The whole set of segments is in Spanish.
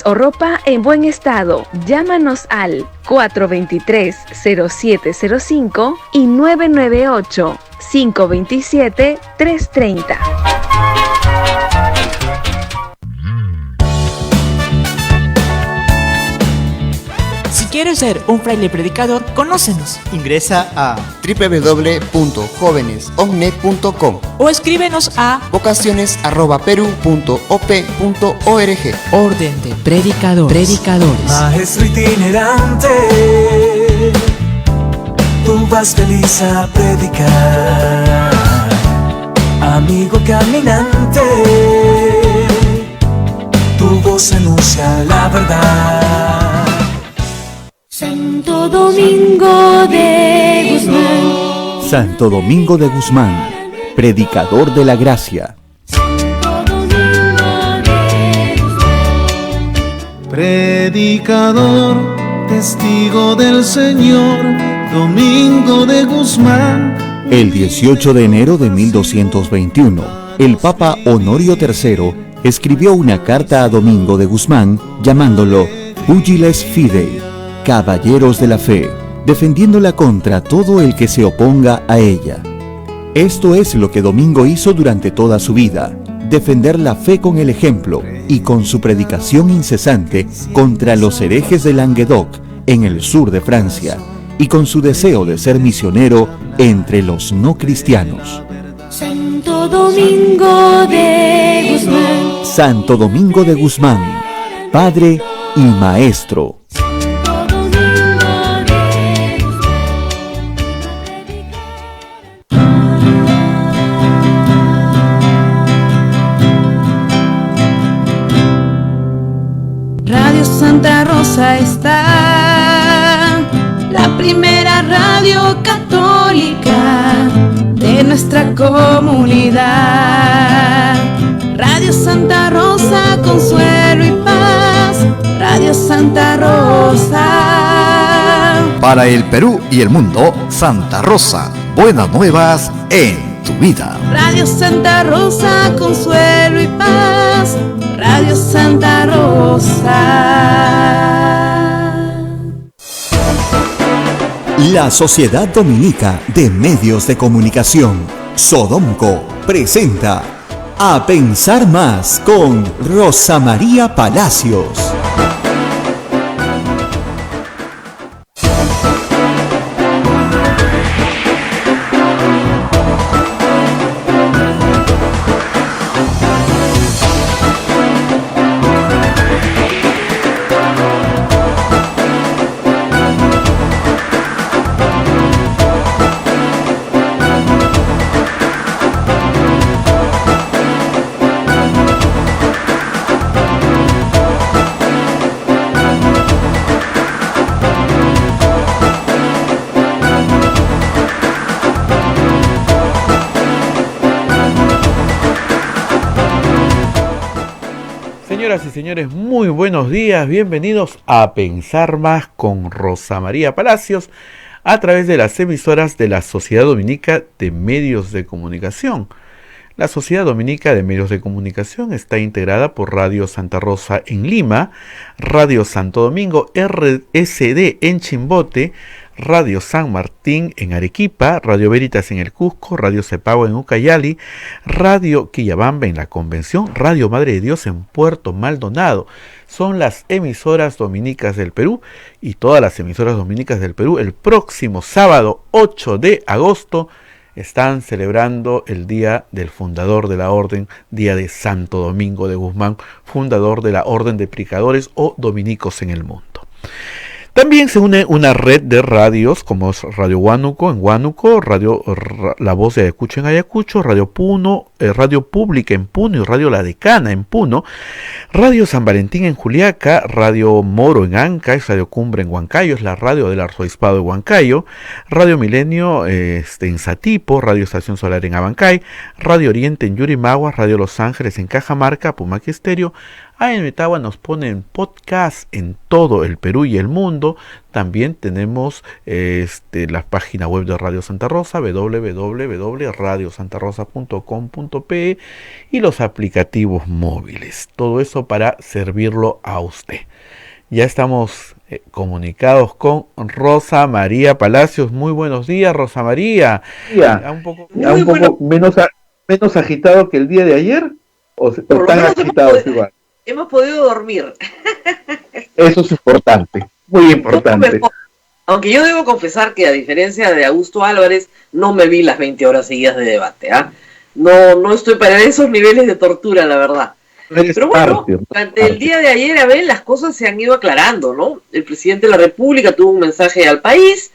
o ropa en buen estado. Llámanos al 423-0705 y 998-527-330. Si quieres ser un fraile predicador, conócenos. Ingresa a www.jovenesognet.com o escríbenos a vocaciones@peru.op.org. Orden de Predicadores. Maestro itinerante, tú vas feliz a predicar. Amigo caminante, tu voz anuncia la verdad. Santo Domingo de Guzmán. Santo Domingo de Guzmán, predicador de la gracia. Santo Domingo de Guzmán. Predicador, testigo del Señor, Domingo de Guzmán. El 18 de enero de 1221, el Papa Honorio III escribió una carta a Domingo de Guzmán llamándolo Pugiles Fidei, caballeros de la fe, defendiéndola contra todo el que se oponga a ella. Esto es lo que Domingo hizo durante toda su vida, defender la fe con el ejemplo y con su predicación incesante contra los herejes de Languedoc en el sur de Francia y con su deseo de ser misionero entre los no cristianos. Santo Domingo de Guzmán. Santo Domingo de Guzmán, Padre y Maestro. Radio Santa Rosa está, la primera radio católica de nuestra comunidad. Radio Santa Rosa, consuelo y paz. Radio Santa Rosa. Para el Perú y el mundo, Santa Rosa, buenas nuevas en tu vida. Radio Santa Rosa, consuelo y paz. Radio Santa Rosa. La Sociedad Dominica de Medios de Comunicación, Sodomco, presenta A Pensar Más con Rosa María Palacios. Señoras y señores, muy buenos días, bienvenidos a Pensar Más con Rosa María Palacios a través de las emisoras de la Sociedad Dominica de Medios de Comunicación. La Sociedad Dominica de Medios de Comunicación está integrada por Radio Santa Rosa en Lima, Radio Santo Domingo RSD en Chimbote, Radio San Martín en Arequipa, Radio Veritas en el Cusco, Radio Cepagua en Ucayali, Radio Quillabamba en la Convención, Radio Madre de Dios en Puerto Maldonado. Son las emisoras dominicas del Perú, y todas las emisoras dominicas del Perú el próximo sábado 8 de agosto están celebrando el Día del Fundador de la Orden, Día de Santo Domingo de Guzmán, fundador de la Orden de Predicadores o Dominicos en el mundo. También se une una red de radios como es Radio Huánuco en Huánuco, Radio La Voz de Ayacucho en Ayacucho, Radio Puno, Radio Pública en Puno y Radio La Decana en Puno, Radio San Valentín en Juliaca, Radio Moro en Ancash, Radio Cumbre en Huancayo, es la radio del Arzobispado de Huancayo, Radio Milenio en Satipo, Radio Estación Solar en Abancay, Radio Oriente en Yurimaguas, Radio Los Ángeles en Cajamarca, Pumaque Estéreo, AM Tagua nos pone en podcast en todo el Perú y el mundo. También tenemos la página web de Radio Santa Rosa, www.radiosantarosa.com.pe, y los aplicativos móviles. Todo eso para servirlo a usted. Ya estamos comunicados con Rosa María Palacios. Muy buenos días, Rosa María. Ya un poco menos agitado que el día de ayer, o están agitados igual. Hemos podido dormir. Eso es importante, muy importante. Aunque yo debo confesar que, a diferencia de Augusto Álvarez, no me vi las 20 horas seguidas de debate. No estoy para esos niveles de tortura, la verdad. Pero bueno, durante el día de ayer, Abel, las cosas se han ido aclarando, ¿no? El presidente de la República tuvo un mensaje al país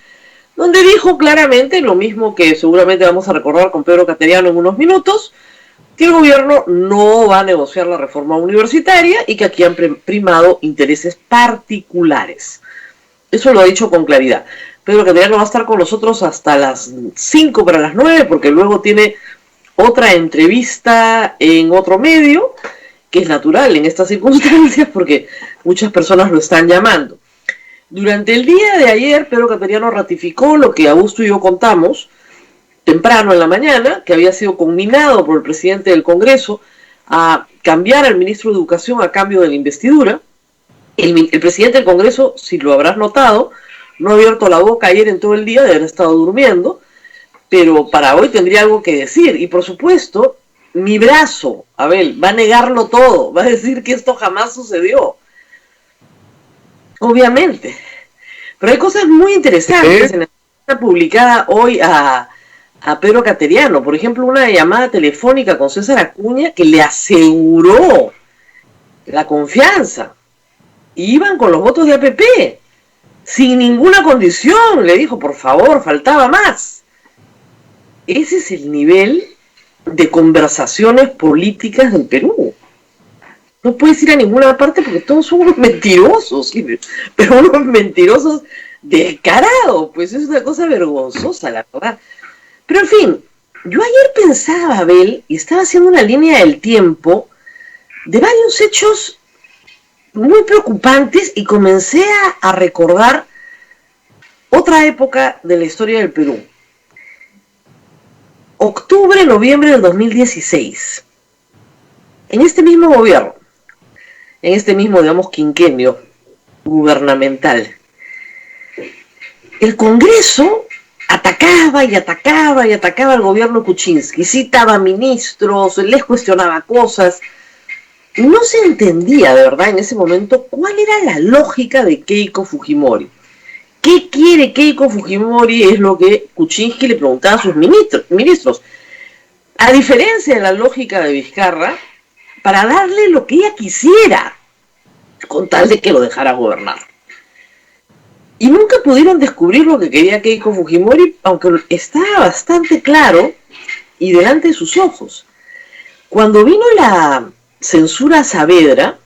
donde dijo claramente lo mismo que seguramente vamos a recordar con Pedro Cateriano en unos minutos, que el gobierno no va a negociar la reforma universitaria y que aquí han primado intereses particulares. Eso lo ha dicho con claridad. Pedro Cateriano va a estar con nosotros hasta las 5 para las 9, porque luego tiene otra entrevista en otro medio, que es natural en estas circunstancias porque muchas personas lo están llamando. Durante el día de ayer, Pedro Cateriano ratificó lo que Augusto y yo contamos temprano en la mañana, que había sido conminado por el presidente del Congreso a cambiar al ministro de Educación a cambio de la investidura. El presidente del Congreso, si lo habrás notado, no ha abierto la boca ayer en todo el día, de haber estado durmiendo, pero para hoy tendría algo que decir. Y por supuesto, mi brazo, Abel, va a negarlo todo, va a decir que esto jamás sucedió. Obviamente. Pero hay cosas muy interesantes en la nota publicada hoy a Pedro Cateriano. Por ejemplo, una llamada telefónica con César Acuña que le aseguró la confianza. Y iban con los votos de APP, sin ninguna condición. Le dijo, por favor, faltaba más. Ese es el nivel de conversaciones políticas del Perú. No puedes ir a ninguna parte porque todos son unos mentirosos, pero unos mentirosos descarados. Pues es una cosa vergonzosa, la verdad. Pero en fin, yo ayer pensaba, Abel, y estaba haciendo una línea del tiempo de varios hechos muy preocupantes, y comencé a recordar otra época de la historia del Perú. Octubre, noviembre del 2016. En este mismo gobierno, en este mismo, digamos, quinquenio gubernamental, el Congreso atacaba y atacaba y atacaba al gobierno Kuczynski, citaba ministros, les cuestionaba cosas. No se entendía de verdad en ese momento cuál era la lógica de Keiko Fujimori. ¿Qué quiere Keiko Fujimori? Es lo que Kuczynski le preguntaba a sus ministros. A diferencia de la lógica de Vizcarra, para darle lo que ella quisiera, con tal de que lo dejara gobernar. Y nunca pudieron descubrir lo que quería Keiko Fujimori, aunque estaba bastante claro y delante de sus ojos. Cuando vino la censura a Saavedra,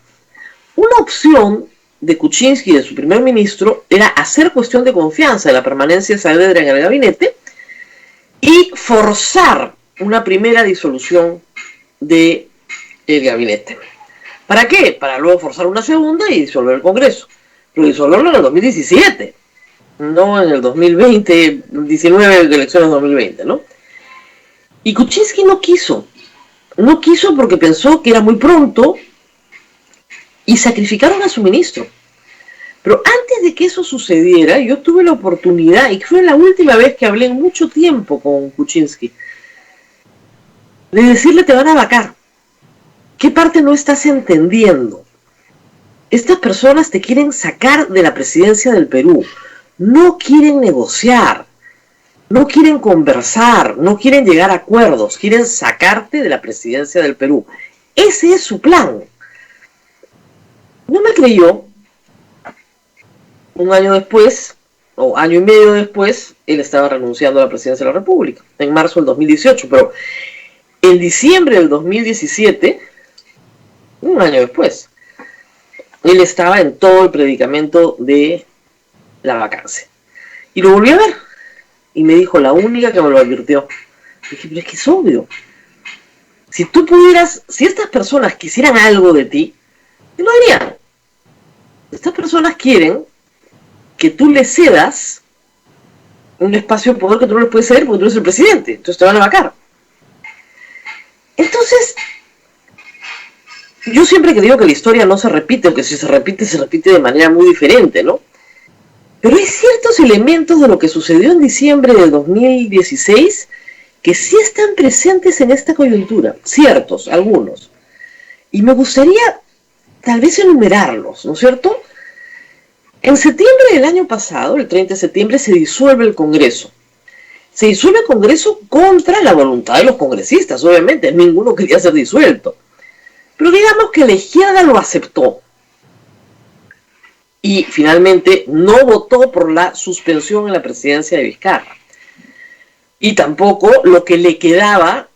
una opción de Kuczynski y de su primer ministro era hacer cuestión de confianza de la permanencia de Saavedra en el gabinete y forzar una primera disolución del gabinete. ¿Para qué? Para luego forzar una segunda y disolver el Congreso. Pero disolverlo en el 2017, no en el 2020, 19 elecciones 2020, ¿no? Y Kuczynski no quiso porque pensó que era muy pronto y sacrificaron a su ministro. Pero antes de que eso sucediera, yo tuve la oportunidad, y fue la última vez que hablé en mucho tiempo con Kuczynski, de decirle: te van a vacar. ¿Qué parte no estás entendiendo? Estas personas te quieren sacar de la presidencia del Perú. No quieren negociar, no quieren conversar, no quieren llegar a acuerdos, quieren sacarte de la presidencia del Perú. Ese es su plan. No me creyó. Un año después, o año y medio después, él estaba renunciando a la presidencia de la República, en marzo del 2018, pero en diciembre del 2017, un año después, él estaba en todo el predicamento de la vacancia. Y lo volví a ver, y me dijo, la única que me lo advirtió. Dije, pero es que es obvio. Si tú pudieras, si estas personas quisieran algo de ti, ¿Qué lo dirían? Estas personas quieren que tú les cedas un espacio de poder que tú no les puedes ceder porque tú eres el presidente, entonces te van a vacar. Entonces, yo siempre que digo que la historia no se repite, o que si se repite de manera muy diferente, ¿no? Pero hay ciertos elementos de lo que sucedió en diciembre de 2016 que sí están presentes en esta coyuntura, ciertos, algunos. Y me gustaría tal vez enumerarlos, ¿no es cierto? En septiembre del año pasado, el 30 de septiembre, se disuelve el Congreso. Se disuelve el Congreso contra la voluntad de los congresistas, obviamente, ninguno quería ser disuelto. Pero digamos que la izquierda lo aceptó. Y finalmente no votó por la suspensión en la presidencia de Vizcarra. Y tampoco lo que le quedaba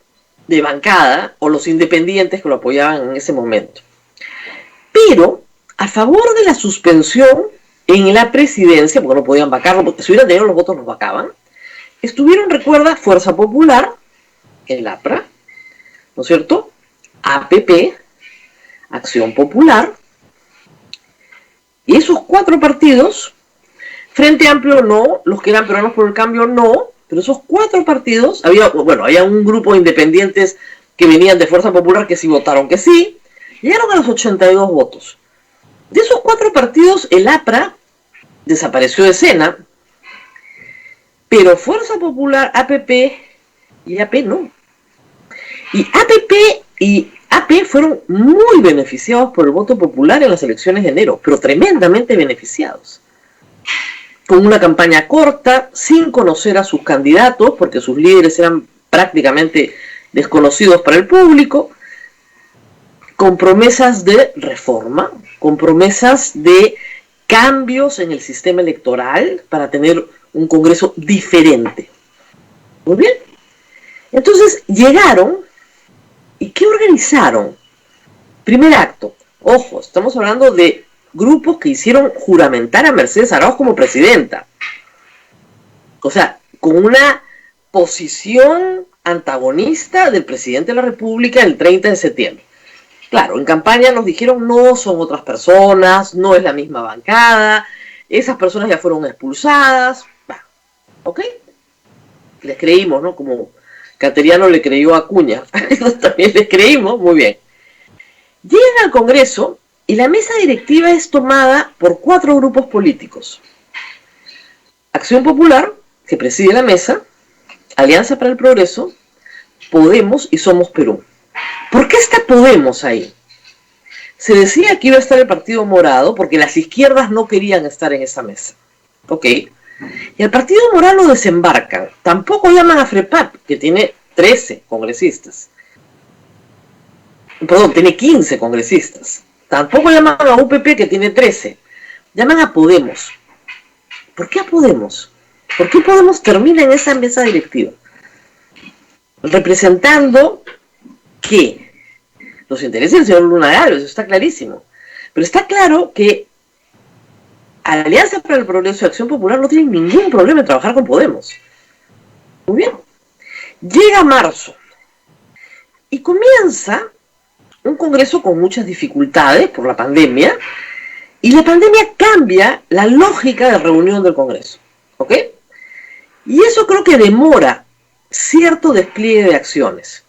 de bancada o los independientes que lo apoyaban en ese momento. Pero a favor de la suspensión en la presidencia, porque no podían vacarlo, porque si hubieran tenido los votos los vacaban, estuvieron, recuerda, Fuerza Popular, el APRA, ¿no es cierto? APP, Acción Popular, y esos 4 partidos, Frente Amplio no, los que eran Peruanos por el Cambio no, pero esos 4 partidos, había un grupo de independientes que venían de Fuerza Popular que sí votaron que sí, llegaron a los 82 votos. De esos 4 partidos, el APRA desapareció de escena, pero Fuerza Popular, APP y AP no. Y APP y AP fueron muy beneficiados por el voto popular en las elecciones de enero, pero tremendamente beneficiados. Con una campaña corta, sin conocer a sus candidatos, porque sus líderes eran prácticamente desconocidos para el público, con promesas de reforma, con promesas de cambios en el sistema electoral para tener un Congreso diferente. Muy bien. Entonces llegaron, ¿y qué organizaron? Primer acto. Ojo, estamos hablando de grupos que hicieron juramentar a Mercedes Arauz como presidenta. O sea, con una posición antagonista del presidente de la República el 30 de septiembre. Claro, en campaña nos dijeron no son otras personas, no es la misma bancada, esas personas ya fueron expulsadas. ¿Ok? Les creímos, ¿no? Como Cateriano le creyó a Acuña. También les creímos, muy bien. Llegan al Congreso y la mesa directiva es tomada por 4 grupos políticos. Acción Popular, que preside la mesa, Alianza para el Progreso, Podemos y Somos Perú. ¿Por qué está Podemos ahí? Se decía que iba a estar el Partido Morado porque las izquierdas no querían estar en esa mesa. Ok. Y el Partido Morado lo desembarcan. Tampoco llaman a FREPAP, que tiene 13 congresistas. Perdón, tiene 15 congresistas. Tampoco llaman a UPP, que tiene 13. Llaman a Podemos. ¿Por qué a Podemos? ¿Por qué Podemos termina en esa mesa directiva? Representando que los intereses del señor Luna Garo, eso está clarísimo. Pero está claro que Alianza para el Progreso y Acción Popular no tienen ningún problema en trabajar con Podemos. Muy bien. Llega marzo y comienza un Congreso con muchas dificultades por la pandemia, y la pandemia cambia la lógica de reunión del Congreso. ¿Ok? Y eso creo que demora cierto despliegue de acciones.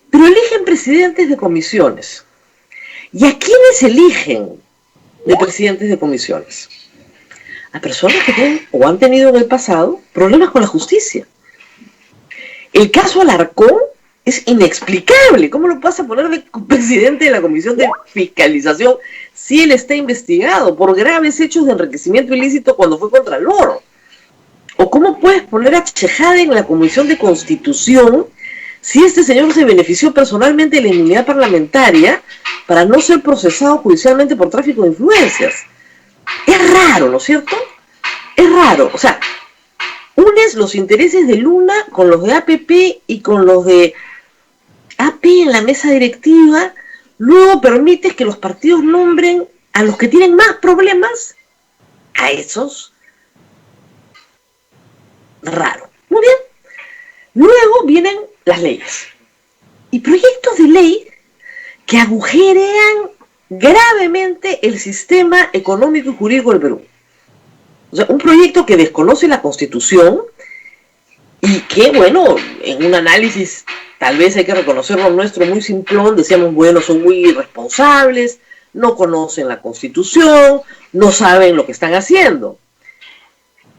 Pero eligen presidentes de comisiones. ¿Y a quiénes eligen de presidentes de comisiones? A personas que tienen o han tenido en el pasado problemas con la justicia. El caso Alarcón es inexplicable. ¿Cómo lo vas a poner de presidente de la Comisión de Fiscalización si él está investigado por graves hechos de enriquecimiento ilícito cuando fue contralor? ¿O cómo puedes poner a Chejade en la Comisión de Constitución si este señor se benefició personalmente de la inmunidad parlamentaria para no ser procesado judicialmente por tráfico de influencias? Es raro, ¿no es cierto? Es raro. O sea, unes los intereses de Luna con los de APP y con los de AP en la mesa directiva, luego permites que los partidos nombren a los que tienen más problemas, a esos. Raro. Muy bien. Luego vienen las leyes y proyectos de ley que agujerean gravemente el sistema económico y jurídico del Perú. O sea, un proyecto que desconoce la Constitución y que, bueno, en un análisis, tal vez hay que reconocerlo nuestro muy simplón, decíamos, bueno, son muy irresponsables, no conocen la Constitución, no saben lo que están haciendo.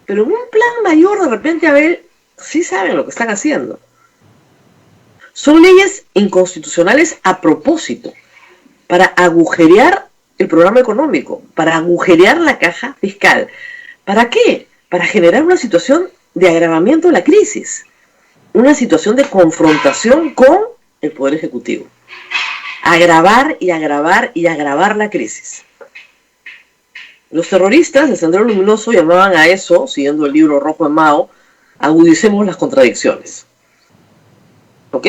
Pero en un plan mayor, de repente, a ver, sí saben lo que están haciendo. Son leyes inconstitucionales a propósito, para agujerear el programa económico, para agujerear la caja fiscal. ¿Para qué? Para generar una situación de agravamiento de la crisis, una situación de confrontación con el Poder Ejecutivo. Agravar y agravar y agravar la crisis. Los terroristas de Sendero Luminoso llamaban a eso, siguiendo el libro rojo de Mao, agudicemos las contradicciones. ¿Ok?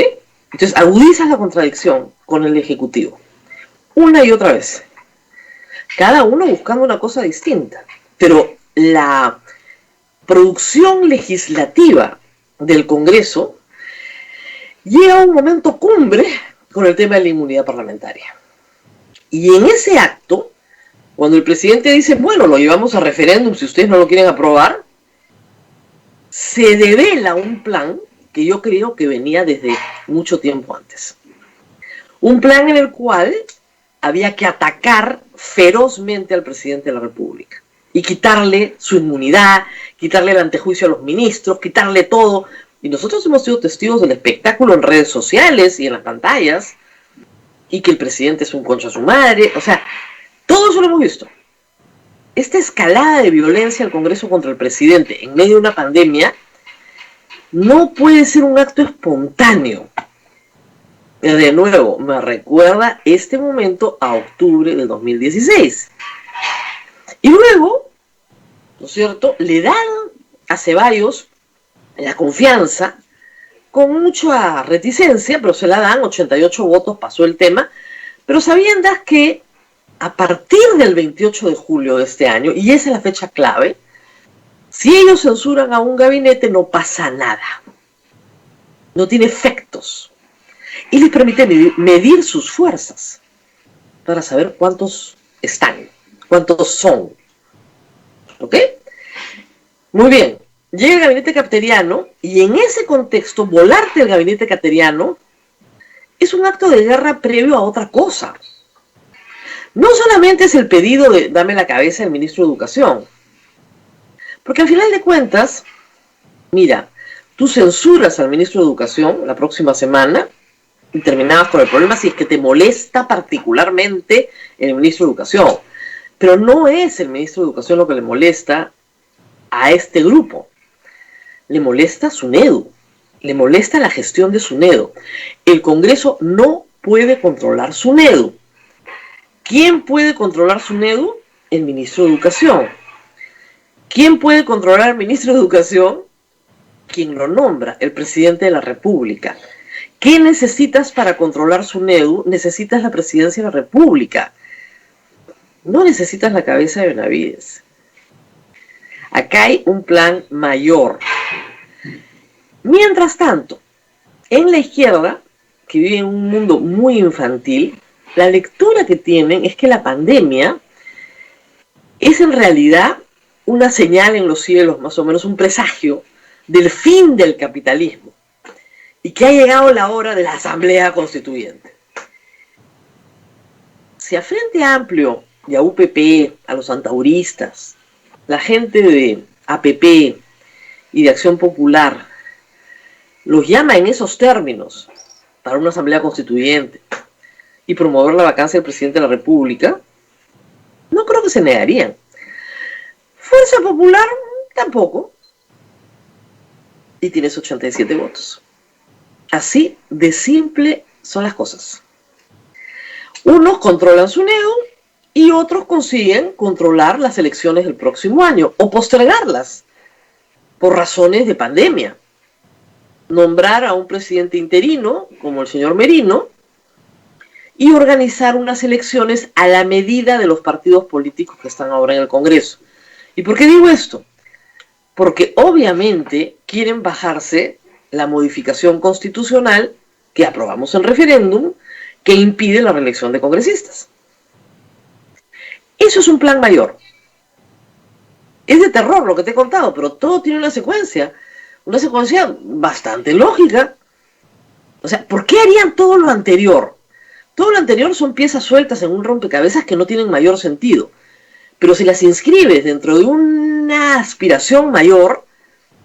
Entonces agudizas la contradicción con el Ejecutivo. Una y otra vez. Cada uno buscando una cosa distinta. Pero la producción legislativa del Congreso llega a un momento cumbre con el tema de la inmunidad parlamentaria. Y en ese acto, cuando el presidente dice, bueno, lo llevamos a referéndum si ustedes no lo quieren aprobar, se devela un plan que yo creo que venía desde mucho tiempo antes. Un plan en el cual había que atacar ferozmente al presidente de la República y quitarle su inmunidad, quitarle el antejuicio a los ministros, quitarle todo. Y nosotros hemos sido testigos del espectáculo en redes sociales y en las pantallas, y que el presidente es un concha a su madre. O sea, todo eso lo hemos visto. Esta escalada de violencia al Congreso contra el presidente en medio de una pandemia no puede ser un acto espontáneo. De nuevo, me recuerda este momento a octubre del 2016. Y luego, ¿no es cierto?, le dan a Ceballos la confianza, con mucha reticencia, pero se la dan, 88 votos, pasó el tema, pero sabiendas que a partir del 28 de julio de este año, y esa es la fecha clave, si ellos censuran a un gabinete no pasa nada, no tiene efectos, y les permite medir sus fuerzas para saber cuántos están, cuántos son. ¿Ok? Muy bien, llega el gabinete carteriano, y en ese contexto, volarte el gabinete carteriano es un acto de guerra previo a otra cosa. No solamente es el pedido de dame la cabeza del ministro de Educación, porque al final de cuentas, mira, tú censuras al ministro de Educación la próxima semana y terminabas con el problema si es que te molesta particularmente el ministro de Educación. Pero no es el ministro de Educación lo que le molesta a este grupo. Le molesta SUNEDU, le molesta la gestión de SUNEDU. El Congreso no puede controlar SUNEDU. ¿Quién puede controlar SUNEDU? El ministro de Educación. ¿Quién puede controlar al ministro de Educación? Quien lo nombra, el presidente de la República. ¿Qué necesitas para controlar SUNEDU? Necesitas la presidencia de la República. No necesitas la cabeza de Benavides. Acá hay un plan mayor. Mientras tanto, en la izquierda, que vive en un mundo muy infantil, la lectura que tienen es que la pandemia es en realidad una señal en los cielos, más o menos un presagio del fin del capitalismo y que ha llegado la hora de la Asamblea Constituyente. Si a Frente Amplio y a UPP, a los antauristas, la gente de APP y de Acción Popular los llama en esos términos para una Asamblea Constituyente y promover la vacancia del presidente de la República, no creo que se negarían. Fuerza Popular tampoco. Y tienes 87 votos. Así de simple son las cosas. Unos controlan SUNEDU y otros consiguen controlar las elecciones del próximo año o postergarlas por razones de pandemia. Nombrar a un presidente interino, como el señor Merino, y organizar unas elecciones a la medida de los partidos políticos que están ahora en el Congreso. ¿Y por qué digo esto? Porque obviamente quieren bajarse la modificación constitucional que aprobamos en referéndum que impide la reelección de congresistas. Eso es un plan mayor. Es de terror lo que te he contado, pero todo tiene una secuencia bastante lógica. O sea, ¿por qué harían todo lo anterior? Todo lo anterior son piezas sueltas en un rompecabezas que no tienen mayor sentido. Pero si las inscribes dentro de una aspiración mayor,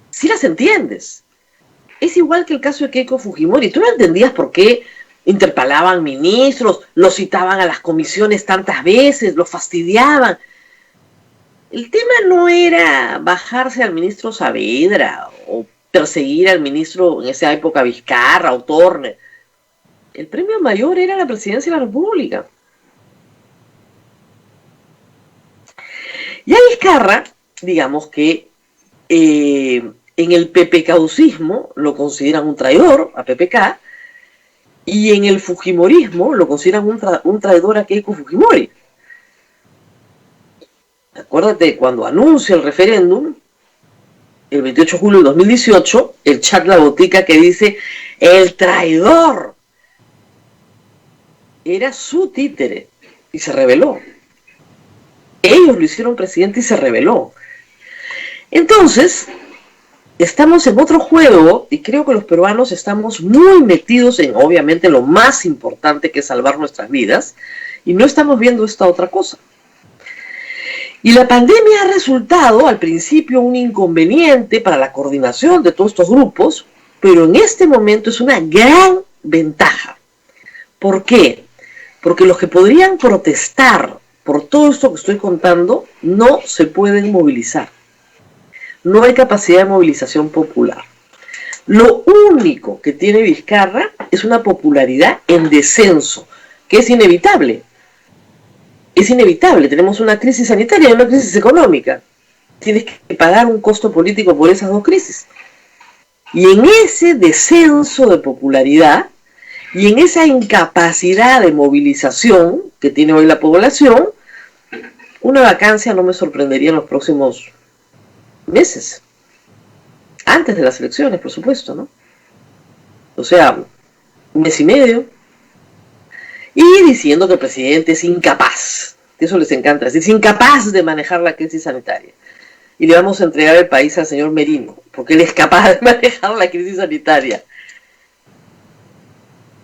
sí las entiendes. Es igual que el caso de Keiko Fujimori. Tú no entendías por qué interpelaban ministros, los citaban a las comisiones tantas veces, los fastidiaban. El tema no era bajarse al ministro Saavedra o perseguir al ministro en esa época Vizcarra o Torner. El premio mayor era la presidencia de la República. Y a Vizcarra, digamos que en el PPKismo lo consideran un traidor, a PPK, y en el Fujimorismo lo consideran un traidor a Keiko Fujimori. Acuérdate, cuando anuncia el referéndum, el 28 de julio de 2018, el chat La Botica que dice, el traidor, era su títere, y se rebeló. Ellos lo hicieron presidente y se rebeló. Entonces, estamos en otro juego, y creo que los peruanos estamos muy metidos en, obviamente, lo más importante que es salvar nuestras vidas, y no estamos viendo esta otra cosa. Y la pandemia ha resultado, al principio, un inconveniente para la coordinación de todos estos grupos, pero en este momento es una gran ventaja. ¿Por qué? Porque los que podrían protestar por todo esto que estoy contando, no se pueden movilizar. No hay capacidad de movilización popular. Lo único que tiene Vizcarra es una popularidad en descenso, que es inevitable. Es inevitable, tenemos una crisis sanitaria y una crisis económica. Tienes que pagar un costo político por esas dos crisis. Y en ese descenso de popularidad y en esa incapacidad de movilización que tiene hoy la población, una vacancia no me sorprendería en los próximos meses. Antes de las elecciones, por supuesto, ¿no? O sea, un mes y medio. Y diciendo que el presidente es incapaz, que eso les encanta, es incapaz de manejar la crisis sanitaria. Y le vamos a entregar el país al señor Merino, porque él es capaz de manejar la crisis sanitaria.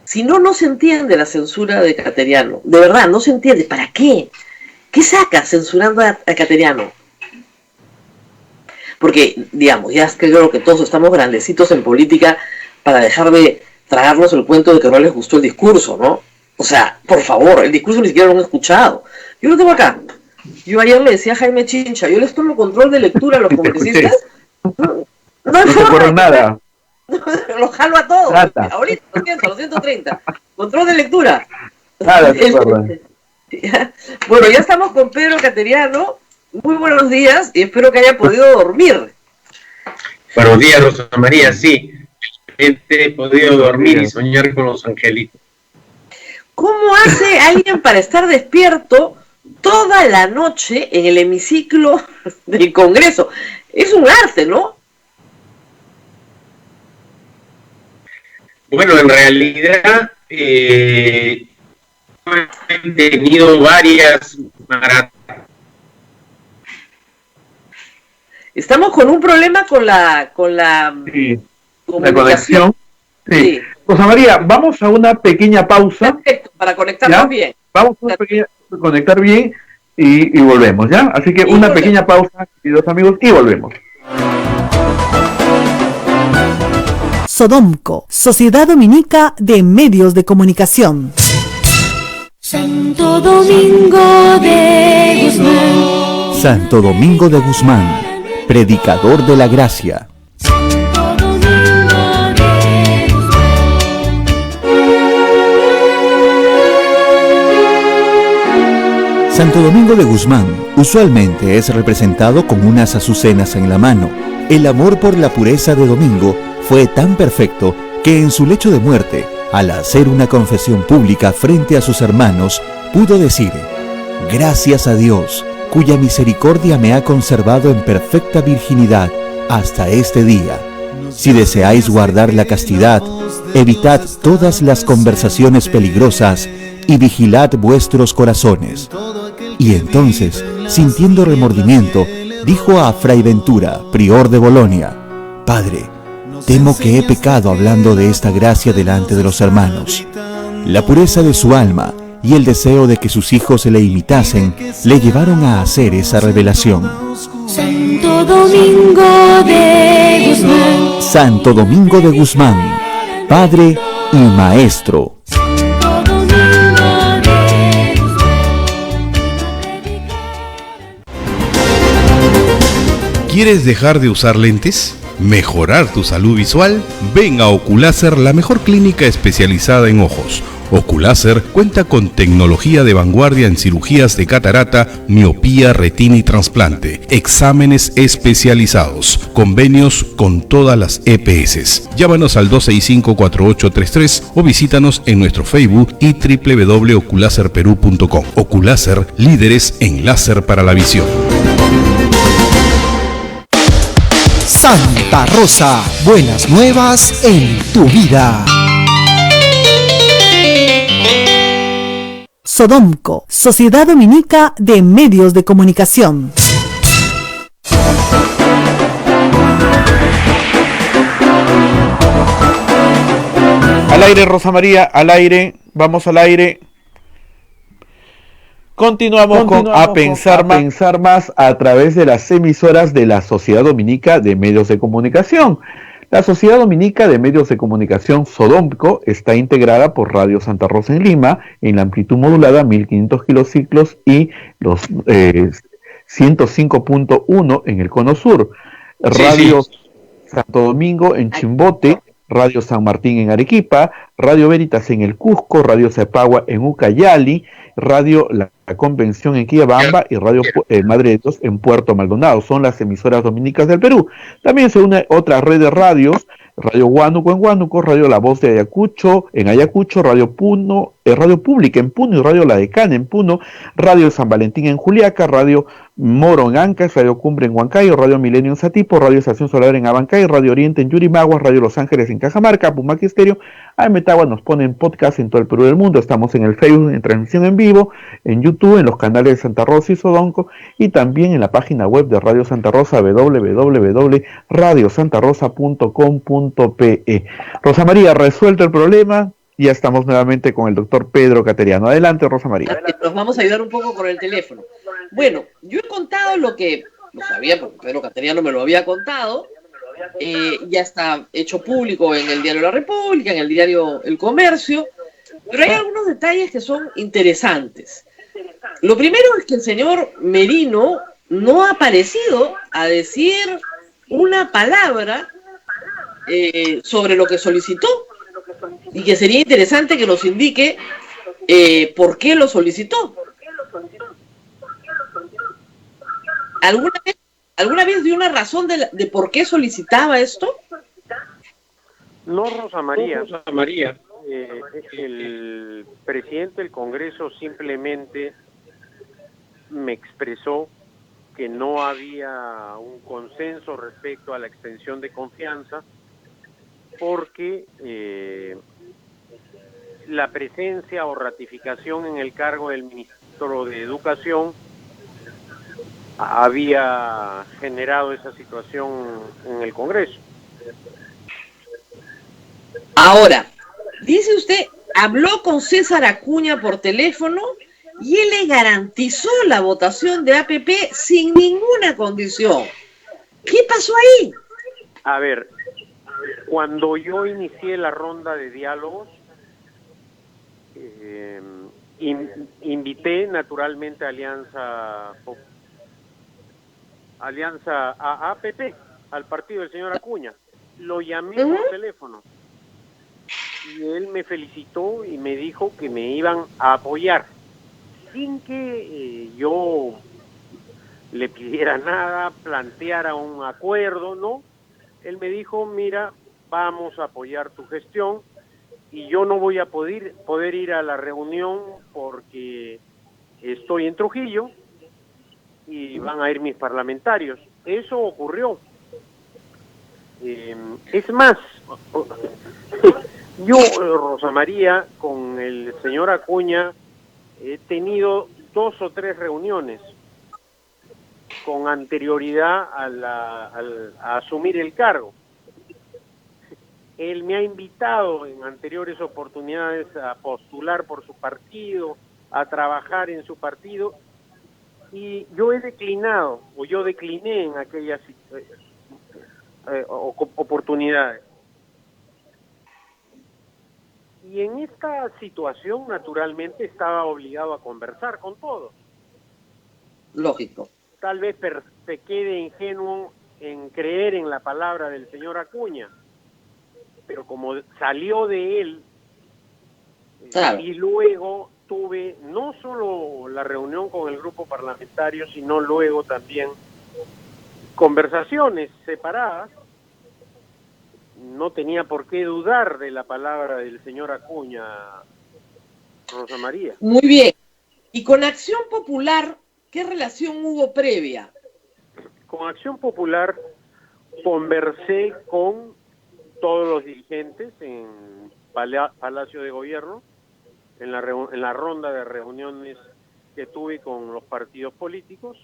Si no, no se entiende la censura de Cateriano. De verdad, no se entiende. ¿Para qué? ¿Qué saca censurando a Cateriano? Porque, digamos, ya creo que todos estamos grandecitos en política para dejar de tragarnos el cuento de que no les gustó el discurso, ¿no? O sea, por favor, el discurso ni siquiera lo han escuchado. Yo lo tengo acá. Yo ayer le decía a Jaime Chincha, yo les tomo control de lectura a los congresistas. No te acuerdo nada. Los jalo a todos. Ahorita, los 130. Control de lectura. Nada, Bueno, ya estamos con Pedro Cateriano. Muy buenos días y espero que haya podido dormir. Buenos días, Rosa María. Sí, he podido dormir y soñar con los angelitos. ¿Cómo hace alguien para estar despierto toda la noche en el hemiciclo del Congreso? Es un arte, ¿no? Bueno, en realidad he tenido varias maratones. Estamos con un problema con la sí, comunicación. La conexión. Sí. Rosa María, vamos a una pequeña pausa. Perfecto, para conectarnos bien. Vamos a conectar bien y volvemos, ¿ya? Así que una pequeña pausa, queridos amigos, y volvemos. Sodomco, Sociedad Dominica de Medios de Comunicación. Santo Domingo de Guzmán. Santo Domingo de Guzmán, predicador de la gracia. Santo Domingo de Guzmán usualmente es representado con unas azucenas en la mano. El amor por la pureza de Domingo fue tan perfecto que en su lecho de muerte, al hacer una confesión pública frente a sus hermanos, pudo decir: «Gracias a Dios, cuya misericordia me ha conservado en perfecta virginidad hasta este día. Si deseáis guardar la castidad, evitad todas las conversaciones peligrosas y vigilad vuestros corazones. Y entonces, sintiendo remordimiento, dijo a Fray Ventura, prior de Bolonia: Padre, temo que he pecado hablando de esta gracia delante de los hermanos. La pureza de su alma y el deseo de que sus hijos se le imitasen le llevaron a hacer esa revelación. Santo Domingo de Guzmán. Santo Domingo de Guzmán, Padre y Maestro. ¿Quieres dejar de usar lentes? ¿Mejorar tu salud visual? Ven a Oculáser, la mejor clínica especializada en ojos. Oculáser cuenta con tecnología de vanguardia en cirugías de catarata, miopía, retina y trasplante, exámenes especializados, convenios con todas las EPS. Llámanos al 265-4833 o visítanos en nuestro Facebook y www.oculaserperú.com. Oculáser, líderes en láser para la visión. Santa Rosa, buenas nuevas en tu vida. Sodomco, Sociedad Dominica de Medios de Comunicación. Al aire, Rosa María, al aire, vamos al aire. Continuamos con A Pensar Más a través de las emisoras de la Sociedad Dominica de Medios de Comunicación. La Sociedad Dominica de Medios de Comunicación, Sodomco, está integrada por Radio Santa Rosa en Lima, en la amplitud modulada 1500 kilociclos y los 105.1 en el Cono Sur. Radio Santo Domingo en Chimbote, Radio San Martín en Arequipa, Radio Veritas en el Cusco, Radio Cepagua en Ucayali, Radio La Convención en Quillabamba y Radio Madre de Dios en Puerto Maldonado. Son las emisoras dominicas del Perú. También se une otra red de radios: Radio Huánuco en Huánuco, Radio La Voz de Ayacucho en Ayacucho, Radio Puno, Radio Pública en Puno y Radio La Decana en Puno, Radio San Valentín en Juliaca, Radio Moro en Ancash, Radio Cumbre en Huancayo, Radio Milenio en Satipo, Radio Estación Solar en Abancay, Radio Oriente en Yurimaguas, Radio Los Ángeles en Cajamarca, Pumaqui Estéreo. AM Tagua nos pone en podcast en todo el Perú y el mundo. Estamos en el Facebook en transmisión en vivo, en YouTube, en los canales de Santa Rosa y Sodomco, y también en la página web de Radio Santa Rosa, www.radiosantarosa.com.pe. Rosa María, resuelto el problema, ya estamos nuevamente con el doctor Pedro Cateriano. Adelante, Rosa María. Nos vamos a ayudar un poco con el teléfono. Bueno, yo he contado lo que no sabía, porque Pedro Cateriano me lo había contado. Ya está hecho público en el diario La República, en el diario El Comercio, pero hay algunos detalles que son interesantes. Lo primero es que el señor Merino no ha aparecido a decir una palabra sobre lo que solicitó, y que sería interesante que nos indique por qué lo solicitó. ¿Alguna vez dio una razón de por qué solicitaba esto? No, Rosa María. El presidente del Congreso simplemente me expresó que no había un consenso respecto a la extensión de confianza porque la presencia o ratificación en el cargo del ministro de Educación había generado esa situación en el Congreso. Ahora, dice usted, habló con César Acuña por teléfono y él le garantizó la votación de APP sin ninguna condición. ¿Qué pasó ahí? A ver, cuando yo inicié la ronda de diálogos, invité naturalmente a Alianza a APP, al partido del señor Acuña. Lo llamé por teléfono y él me felicitó y me dijo que me iban a apoyar sin que yo le pidiera nada, planteara un acuerdo, ¿no? Él me dijo, mira, vamos a apoyar tu gestión y yo no voy a poder ir a la reunión porque estoy en Trujillo y van a ir mis parlamentarios. Eso ocurrió. Es más, yo, Rosa María, con el señor Acuña, he tenido 2 o 3 reuniones con anterioridad a asumir el cargo. Él me ha invitado en anteriores oportunidades a postular por su partido, a trabajar en su partido, y yo he declinado, o yo decliné en aquellas oportunidades. Y en esta situación, naturalmente, estaba obligado a conversar con todos. Lógico. Tal vez se quede ingenuo en creer en la palabra del señor Acuña, pero como salió de él, claro. Y luego tuve no solo la reunión con el grupo parlamentario, sino luego también conversaciones separadas, no tenía por qué dudar de la palabra del señor Acuña, Rosa María. Muy bien. ¿Y con Acción Popular, qué relación hubo previa? Con Acción Popular conversé con todos los dirigentes en Palacio de Gobierno, en la ronda de reuniones que tuve con los partidos políticos.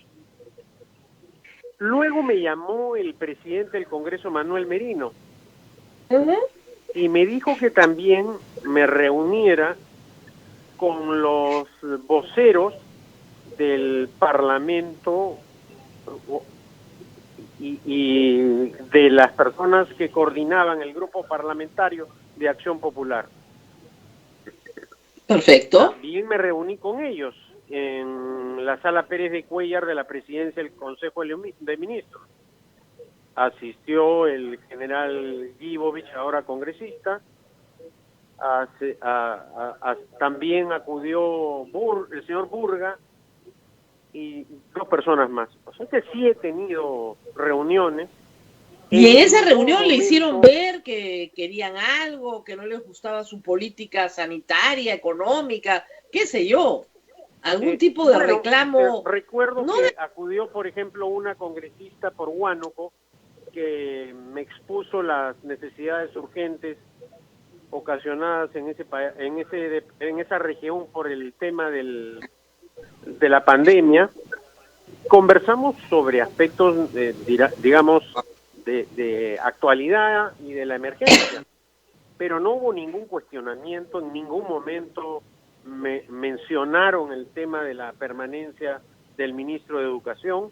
Luego me llamó el presidente del Congreso, Manuel Merino, y me dijo que también me reuniera con los voceros del Parlamento y de las personas que coordinaban el grupo parlamentario de Acción Popular. Perfecto. También me reuní con ellos en la Sala Pérez de Cuéllar de la Presidencia del Consejo de Ministros. Asistió el general Gibovich, ahora congresista. También acudió el señor Burga y 2 personas más. O sea que sí he tenido reuniones. ¿Y en esa reunión le hicieron ver que querían algo, que no les gustaba su política sanitaria, económica, qué sé yo? ¿Algún tipo de reclamo? Recuerdo que acudió, por ejemplo, una congresista por Huánuco que me expuso las necesidades urgentes ocasionadas en esa región por el tema de la pandemia. Conversamos sobre aspectos, digamos, de actualidad y de la emergencia, pero no hubo ningún cuestionamiento, en ningún momento mencionaron el tema de la permanencia del ministro de Educación.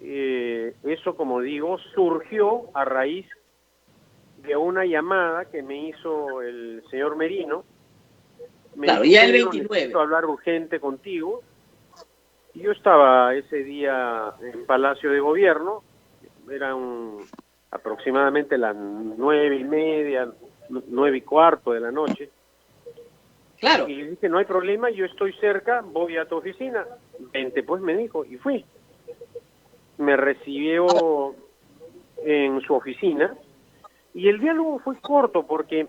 Eso, como digo, surgió a raíz de una llamada que me hizo el señor Merino. Claro, ya el 29. Necesito hablar urgente contigo. Yo estaba ese día en Palacio de Gobierno, eran aproximadamente las 9:30, 9:15 de la noche. Claro. Y le dije, no hay problema, yo estoy cerca, voy a tu oficina. Vente, pues, me dijo, y fui. Me recibió en su oficina y el diálogo fue corto porque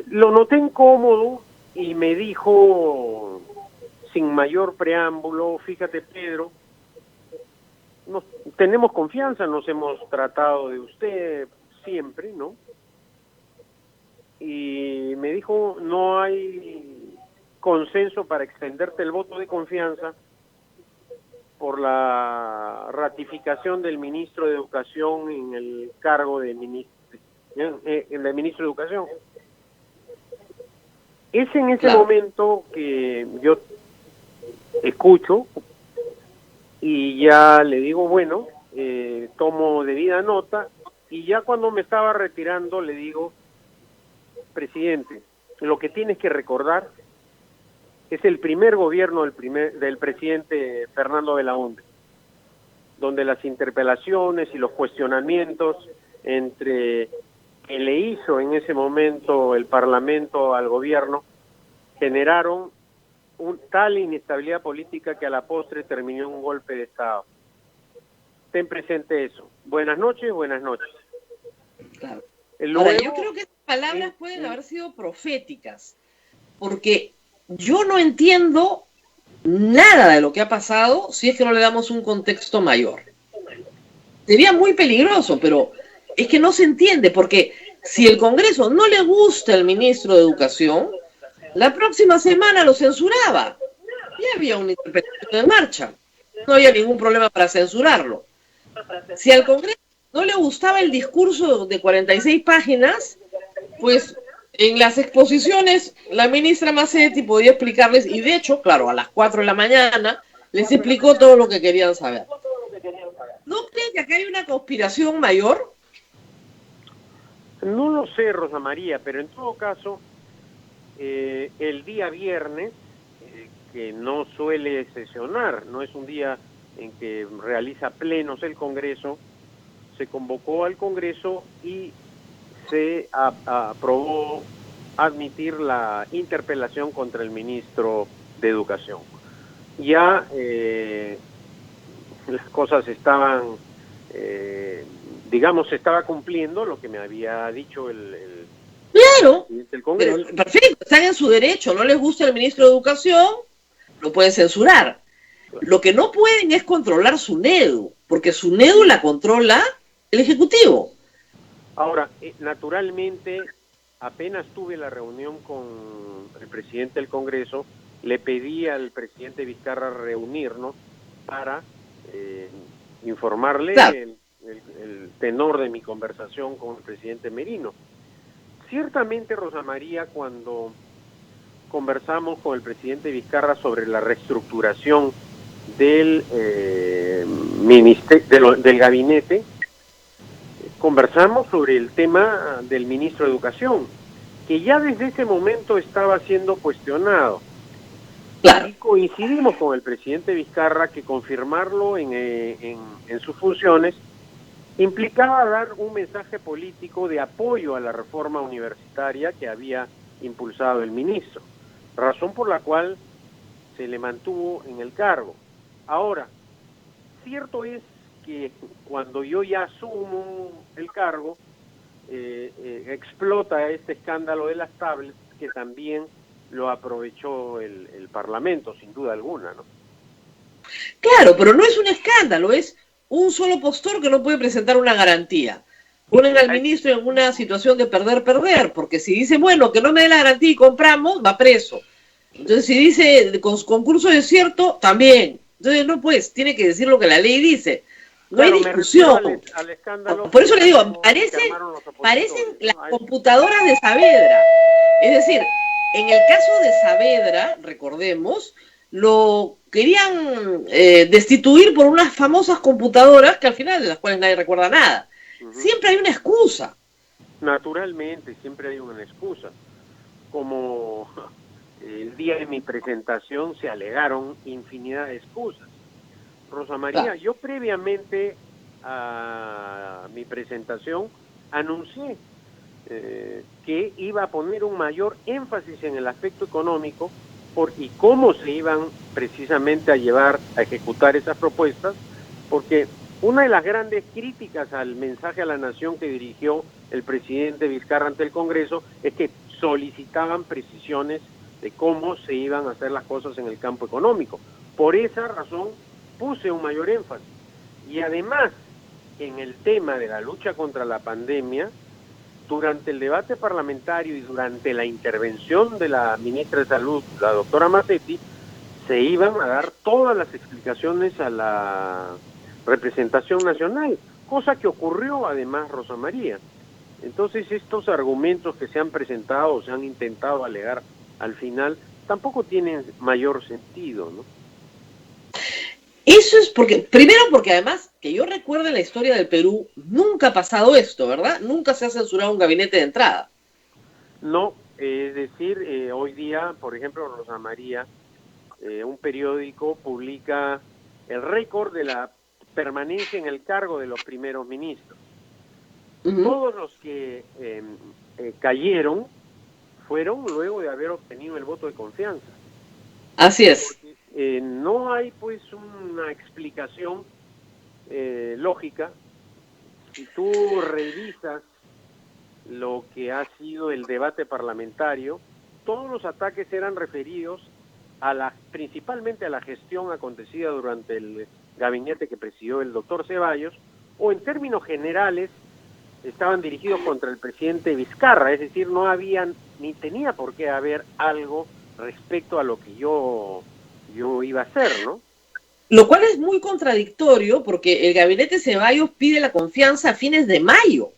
lo noté incómodo y me dijo sin mayor preámbulo, fíjate, Pedro, tenemos confianza, nos hemos tratado de usted siempre, ¿no? Y me dijo, no hay consenso para extenderte el voto de confianza por la ratificación del ministro de Educación en el cargo de ministro de Educación. Es en ese momento que yo escucho y ya le digo, bueno, tomo debida nota, y ya cuando me estaba retirando le digo, presidente, lo que tienes que recordar es el primer gobierno del presidente Fernando Belaúnde, donde las interpelaciones y los cuestionamientos entre que le hizo en ese momento el Parlamento al gobierno generaron tal inestabilidad política que a la postre terminó en un golpe de Estado. Ten presente eso. Buenas noches, buenas noches. Claro. Luego, ahora, yo creo que esas palabras pueden haber sido proféticas, porque yo no entiendo nada de lo que ha pasado si es que no le damos un contexto mayor. Sería muy peligroso, pero es que no se entiende, porque si el Congreso no le gusta el ministro de Educación, la próxima semana lo censuraba. y había una interpretación en marcha. No había ningún problema para censurarlo. Si al Congreso no le gustaba el discurso de 46 páginas, pues en las exposiciones la ministra Macetti podía explicarles, y de hecho, claro, a las 4 de la mañana les explicó todo lo que querían saber. ¿No creen que acá hay una conspiración mayor? No lo sé, Rosa María, pero en todo caso, el día viernes, que no suele sesionar, no es un día en que realiza plenos el Congreso, se convocó al Congreso y se aprobó admitir la interpelación contra el ministro de Educación. Ya las cosas estaban, digamos, se estaba cumpliendo lo que me había dicho el presidente del Congreso. Pero, perfecto, están en su derecho, no les gusta el ministro de Educación, lo pueden censurar. Lo que no pueden es controlar su NEDU, porque su NEDU la controla el Ejecutivo. Ahora, naturalmente, apenas tuve la reunión con el presidente del Congreso, le pedí al presidente Vizcarra reunirnos para informarle el tenor de mi conversación con el presidente Merino. Ciertamente, Rosa María, cuando conversamos con el presidente Vizcarra sobre la reestructuración del del gabinete, conversamos sobre el tema del ministro de Educación, que ya desde ese momento estaba siendo cuestionado. Claro. Y coincidimos con el presidente Vizcarra que confirmarlo en sus funciones implicaba dar un mensaje político de apoyo a la reforma universitaria que había impulsado el ministro, razón por la cual se le mantuvo en el cargo. Ahora, cierto es que cuando yo ya asumo el cargo, explota este escándalo de las tablets, que también lo aprovechó el Parlamento, sin duda alguna, ¿no? Claro, pero no es un escándalo, es un solo postor que no puede presentar una garantía. Ponen al ministro en una situación de perder, porque si dice, bueno, que no me dé la garantía y compramos, va preso. Entonces, si dice concurso desierto, también. Entonces, no, pues, tiene que decir lo que la ley dice. No hay discusión. Al escándalo, por eso le digo, parecen las computadoras de Saavedra. Es decir, en el caso de Saavedra, recordemos, lo querían destituir por unas famosas computadoras que al final de las cuales nadie recuerda nada. Siempre hay una excusa. Naturalmente, siempre hay una excusa. Como el día de mi presentación se alegaron infinidad de excusas. Rosa María, yo previamente a mi presentación anuncié que iba a poner un mayor énfasis en el aspecto económico y cómo se iban precisamente a ejecutar esas propuestas, porque una de las grandes críticas al mensaje a la nación que dirigió el presidente Vizcarra ante el Congreso es que solicitaban precisiones de cómo se iban a hacer las cosas en el campo económico. Por esa razón puse un mayor énfasis. Y además, en el tema de la lucha contra la pandemia, durante el debate parlamentario y durante la intervención de la ministra de Salud, la doctora Macetti, se iban a dar todas las explicaciones a la representación nacional, cosa que ocurrió además, Rosa María. Entonces estos argumentos que se han presentado o se han intentado alegar al final tampoco tienen mayor sentido, ¿no? Eso es primero porque además, que yo recuerde en la historia del Perú, nunca ha pasado esto, ¿verdad? Nunca se ha censurado un gabinete de entrada. No, es decir, hoy día, por ejemplo, Rosa María, un periódico publica el récord de la permanencia en el cargo de los primeros ministros. Todos los que cayeron fueron luego de haber obtenido el voto de confianza. Así es. Porque, no hay pues una explicación lógica. Si tú revisas lo que ha sido el debate parlamentario, todos los ataques eran referidos principalmente a la gestión acontecida durante el gabinete que presidió el doctor Ceballos, o en términos generales estaban dirigidos contra el presidente Vizcarra, es decir, no había ni tenía por qué haber algo respecto a lo que yo yo iba a hacer, ¿no? Lo cual es muy contradictorio porque el gabinete Ceballos pide la confianza a fines de mayo.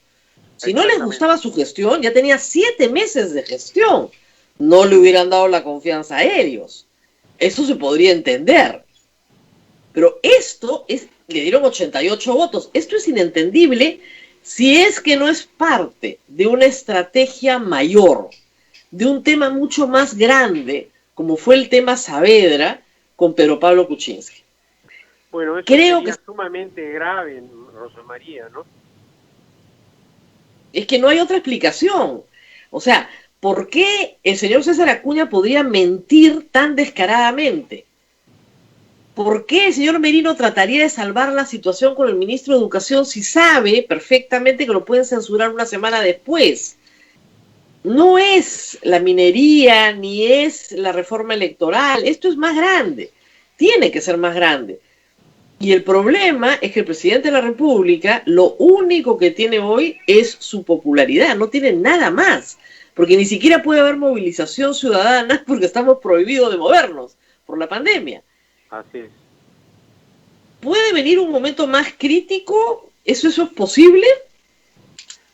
Si no les gustaba su gestión, ya tenía 7 meses de gestión. No le hubieran dado la confianza a ellos. Eso se podría entender. Pero le dieron 88 votos. Esto es inentendible si es que no es parte de una estrategia mayor, de un tema mucho más grande, como fue el tema Saavedra con Pedro Pablo Kuczynski. Bueno, eso sería sumamente grave, Rosa María, ¿no? Es que no hay otra explicación. O sea, ¿por qué el señor César Acuña podría mentir tan descaradamente? ¿Por qué el señor Merino trataría de salvar la situación con el ministro de Educación si sabe perfectamente que lo pueden censurar una semana después? No es la minería ni es la reforma electoral. Esto es más grande. Tiene que ser más grande. Y el problema es que el presidente de la República lo único que tiene hoy es su popularidad, no tiene nada más, porque ni siquiera puede haber movilización ciudadana porque estamos prohibidos de movernos por la pandemia. Así es. ¿Puede venir un momento más crítico? ¿Eso es posible?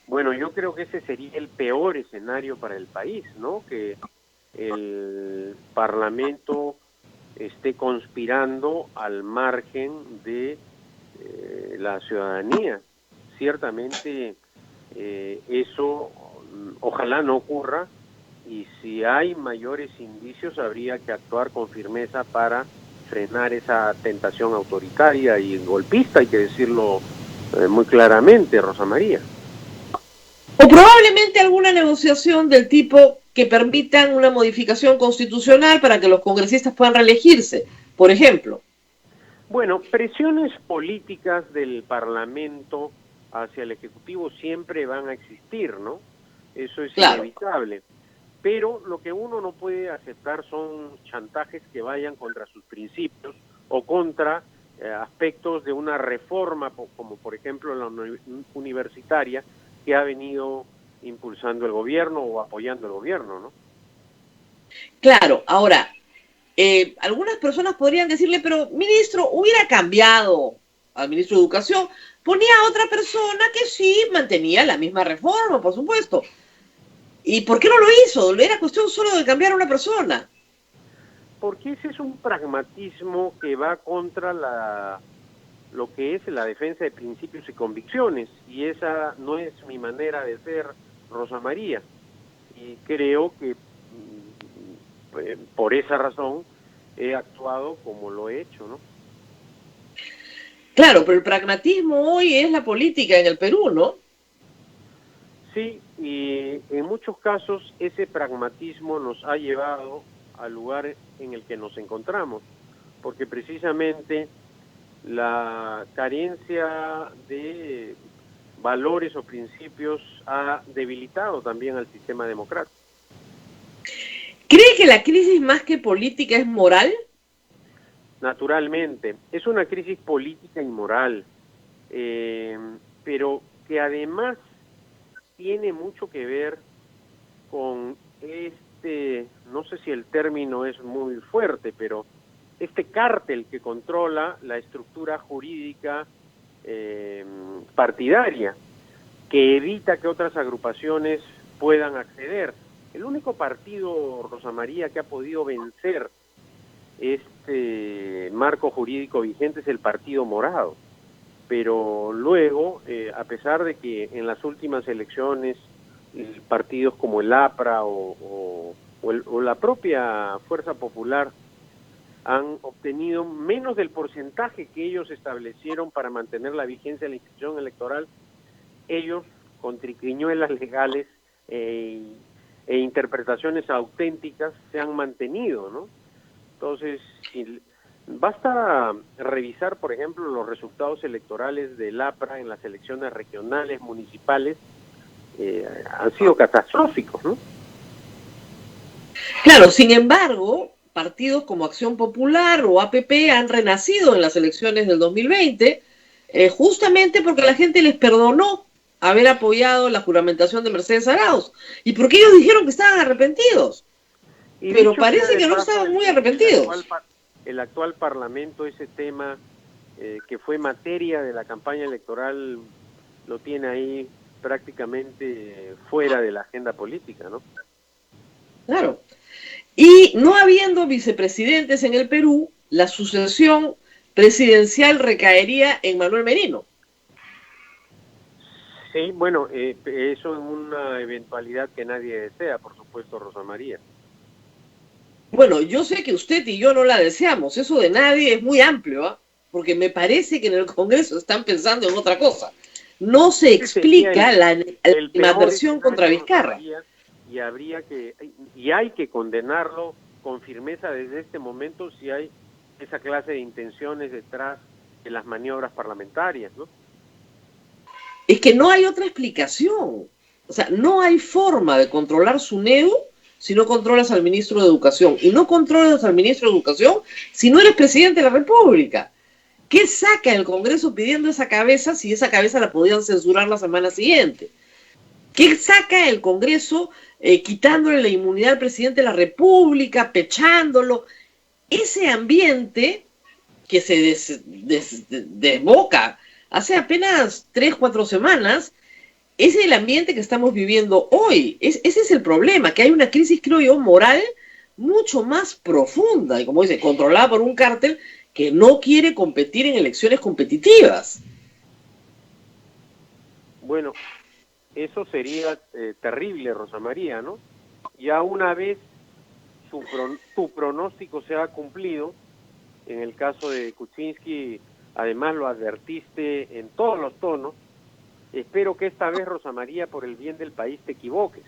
Bueno, yo creo que ese sería el peor escenario para el país, ¿no? Que el Parlamento esté conspirando al margen de la ciudadanía. Ciertamente eso ojalá no ocurra, y si hay mayores indicios habría que actuar con firmeza para frenar esa tentación autoritaria y golpista, hay que decirlo muy claramente, Rosa María. O probablemente alguna negociación del tipo que permitan una modificación constitucional para que los congresistas puedan reelegirse, por ejemplo. Bueno, presiones políticas del Parlamento hacia el Ejecutivo siempre van a existir, ¿no? Eso es inevitable. Pero lo que uno no puede aceptar son chantajes que vayan contra sus principios o contra aspectos de una reforma, como por ejemplo la universitaria, que ha venido impulsando el gobierno o apoyando el gobierno, ¿no? Claro, ahora, algunas personas podrían decirle, pero ministro, hubiera cambiado al ministro de Educación, ponía a otra persona que sí mantenía la misma reforma, por supuesto. ¿Y por qué no lo hizo? Era cuestión solo de cambiar a una persona. Porque ese es un pragmatismo que va contra lo que es la defensa de principios y convicciones, y esa no es mi manera de ser, Rosa María, y creo que por esa razón he actuado como lo he hecho, ¿no? Claro, pero el pragmatismo hoy es la política en el Perú, ¿no? Sí, y en muchos casos ese pragmatismo nos ha llevado al lugar en el que nos encontramos, porque precisamente la carencia de valores o principios ha debilitado también al sistema democrático. ¿Cree que la crisis más que política es moral? Naturalmente, es una crisis política y moral, pero que además tiene mucho que ver con no sé si el término es muy fuerte, pero este cártel que controla la estructura jurídica partidaria, que evita que otras agrupaciones puedan acceder. El único partido, Rosa María, que ha podido vencer este marco jurídico vigente es el Partido Morado. Pero luego, a pesar de que en las últimas elecciones partidos como el APRA o la propia Fuerza Popular han obtenido menos del porcentaje que ellos establecieron para mantener la vigencia de la institución electoral, ellos, con triquiñuelas legales e interpretaciones auténticas, se han mantenido, ¿no? Entonces, basta revisar, por ejemplo, los resultados electorales del APRA en las elecciones regionales, municipales, han sido catastróficos, ¿no? Claro, sin embargo, partidos como Acción Popular o APP han renacido en las elecciones del 2020, justamente porque la gente les perdonó haber apoyado la juramentación de Mercedes Arauz, y porque ellos dijeron que estaban arrepentidos, pero parece que no estaban muy arrepentidos. el actual Parlamento ese tema que fue materia de la campaña electoral lo tiene ahí prácticamente fuera de la agenda política, ¿no? Claro. Y no habiendo vicepresidentes en el Perú, la sucesión presidencial recaería en Manuel Merino. Sí, bueno, eso es una eventualidad que nadie desea, por supuesto, Rosa María. Bueno, yo sé que usted y yo no la deseamos, eso de nadie es muy amplio, ¿eh? Porque me parece que en el Congreso están pensando en otra cosa. No se explica la animadversión contra Vizcarra. Y hay que condenarlo con firmeza desde este momento si hay esa clase de intenciones detrás de las maniobras parlamentarias, ¿no? Es que no hay otra explicación. O sea, no hay forma de controlar SUNEDU si no controlas al ministro de Educación. Y no controlas al ministro de Educación si no eres presidente de la República. ¿Qué saca el Congreso pidiendo esa cabeza si esa cabeza la podían censurar la semana siguiente? ¿Qué saca el Congreso quitándole la inmunidad al presidente de la República, pechándolo? Ese ambiente que se desboca hace apenas 3-4 semanas, ese es el ambiente que estamos viviendo hoy. Ese es el problema, que hay una crisis, creo yo, moral mucho más profunda y, como dice, controlada por un cártel que no quiere competir en elecciones competitivas. Bueno, eso sería terrible, Rosa María, ¿no? Ya una vez tu pronóstico se ha cumplido, en el caso de Kuczynski, además lo advertiste en todos los tonos. Espero que esta vez, Rosa María, por el bien del país, te equivoques.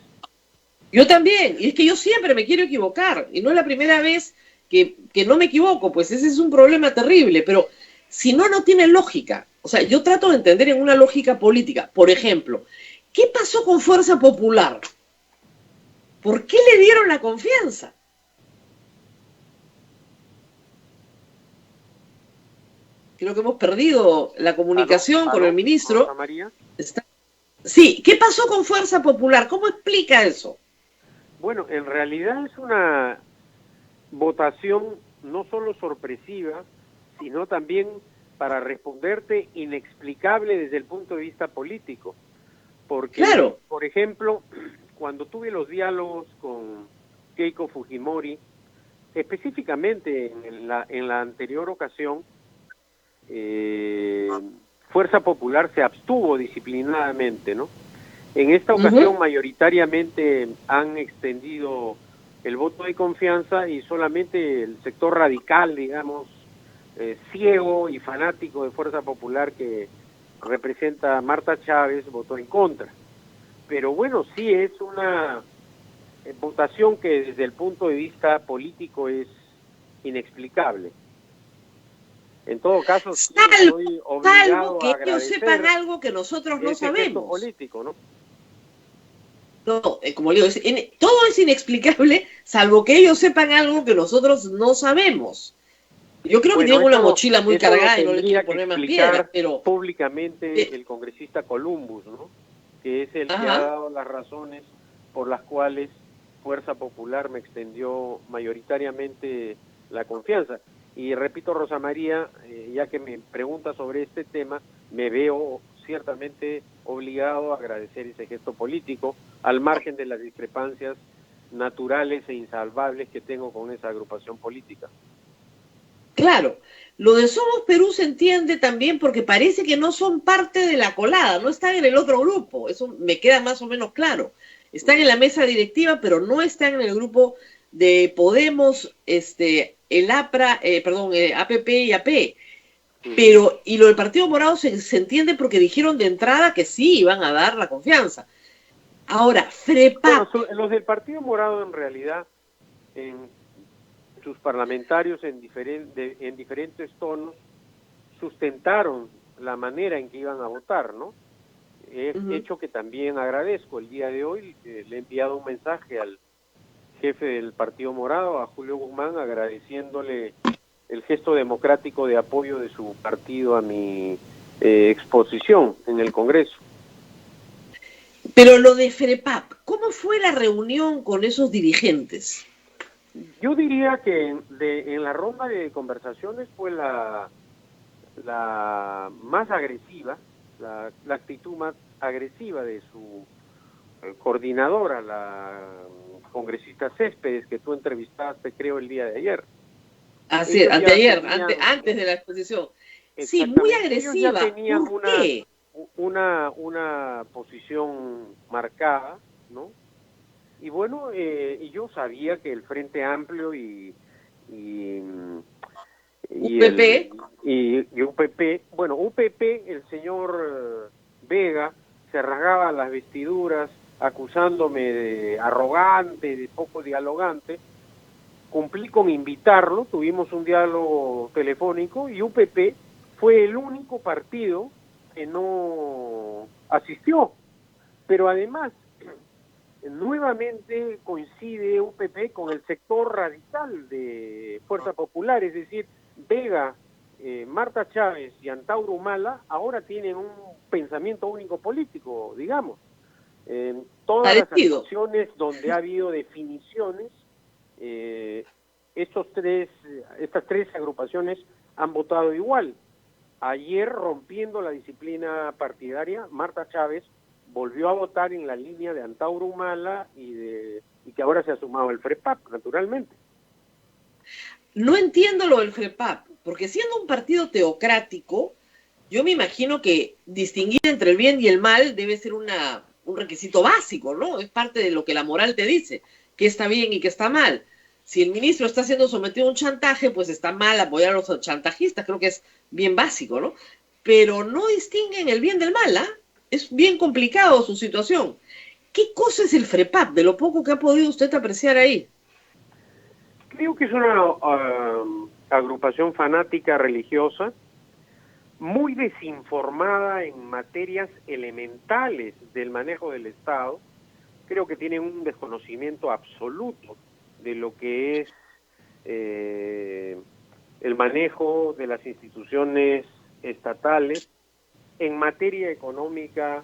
Yo también, y es que yo siempre me quiero equivocar, y no es la primera vez que no me equivoco, pues ese es un problema terrible, pero si no tiene lógica. O sea, yo trato de entender en una lógica política. Por ejemplo, ¿qué pasó con Fuerza Popular? ¿Por qué le dieron la confianza? Creo que hemos perdido la comunicación con el ministro. María. Sí, ¿qué pasó con Fuerza Popular? ¿Cómo explica eso? Bueno, en realidad es una votación no solo sorpresiva, sino también, para responderte, inexplicable desde el punto de vista político. Porque, claro, por ejemplo, cuando tuve los diálogos con Keiko Fujimori, específicamente en la anterior ocasión, Fuerza Popular se abstuvo disciplinadamente, ¿no? En esta ocasión mayoritariamente han extendido el voto de confianza y solamente el sector radical, digamos, ciego y fanático de Fuerza Popular que representa a Marta Chávez votó en contra. Pero bueno, sí es una votación que desde el punto de vista político es inexplicable. En todo caso, sí estoy obligado que ellos sepan algo que nosotros no sabemos. Político, ¿no? No, como le digo, todo es inexplicable, salvo que ellos sepan algo que nosotros no sabemos. Yo creo que tienen una mochila muy cargada y no les quiero poner más piedras, pero públicamente el congresista Columbus, ¿no? Que es el que ha dado las razones por las cuales Fuerza Popular me extendió mayoritariamente la confianza. Y repito, Rosa María, ya que me pregunta sobre este tema, me veo ciertamente obligado a agradecer ese gesto político, al margen de las discrepancias naturales e insalvables que tengo con esa agrupación política. Claro, lo de Somos Perú se entiende también porque parece que no son parte de la colada, no están en el otro grupo, eso me queda más o menos claro. Están en la mesa directiva, pero no están en el grupo de Podemos, el APRA, APP y AP. Pero, y lo del Partido Morado se entiende porque dijeron de entrada que sí iban a dar la confianza. Ahora, FREPAP. Bueno, los del Partido Morado en realidad, en sus parlamentarios en diferentes tonos, sustentaron la manera en que iban a votar, ¿no? Hecho que también agradezco. El día de hoy le he enviado un mensaje al jefe del Partido Morado, a Julio Guzmán, agradeciéndole el gesto democrático de apoyo de su partido a mi exposición en el Congreso. Pero lo de FREPAP, ¿cómo fue la reunión con esos dirigentes? Yo diría que en la ronda de conversaciones fue la más agresiva, la actitud más agresiva de su coordinadora, la congresista Céspedes, que tú entrevistaste, creo, el día de ayer. Así es, anteayer, antes de la exposición. Sí, muy agresiva. Ellos ya tenían ¿Por qué? una posición marcada, ¿no? Y bueno, y yo sabía que el Frente Amplio y UPP. Y UPP, bueno, UPP, el señor Vega se rasgaba las vestiduras acusándome de arrogante, de poco dialogante. Cumplí con invitarlo, tuvimos un diálogo telefónico y UPP fue el único partido que no asistió. Pero además, nuevamente coincide UPP con el sector radical de Fuerza Popular, es decir, Vega, Marta Chávez y Antauro Humala ahora tienen un pensamiento único político, digamos. Todas las situaciones donde ha habido definiciones, estas tres agrupaciones han votado igual. Ayer, rompiendo la disciplina partidaria, Marta Chávez volvió a votar en la línea de Antauro Humala y que ahora se ha sumado el FREPAP, naturalmente. No entiendo lo del FREPAP, porque siendo un partido teocrático, yo me imagino que distinguir entre el bien y el mal debe ser un requisito básico, ¿no? Es parte de lo que la moral te dice, qué está bien y qué está mal. Si el ministro está siendo sometido a un chantaje, pues está mal apoyar a los chantajistas, creo que es bien básico, ¿no? Pero no distinguen el bien del mal, ¿ah? Es bien complicado su situación. ¿Qué cosa es el FREPAP, de lo poco que ha podido usted apreciar ahí? Creo que es una agrupación fanática religiosa, muy desinformada en materias elementales del manejo del Estado. Creo que tienen un desconocimiento absoluto de lo que es el manejo de las instituciones estatales. En materia económica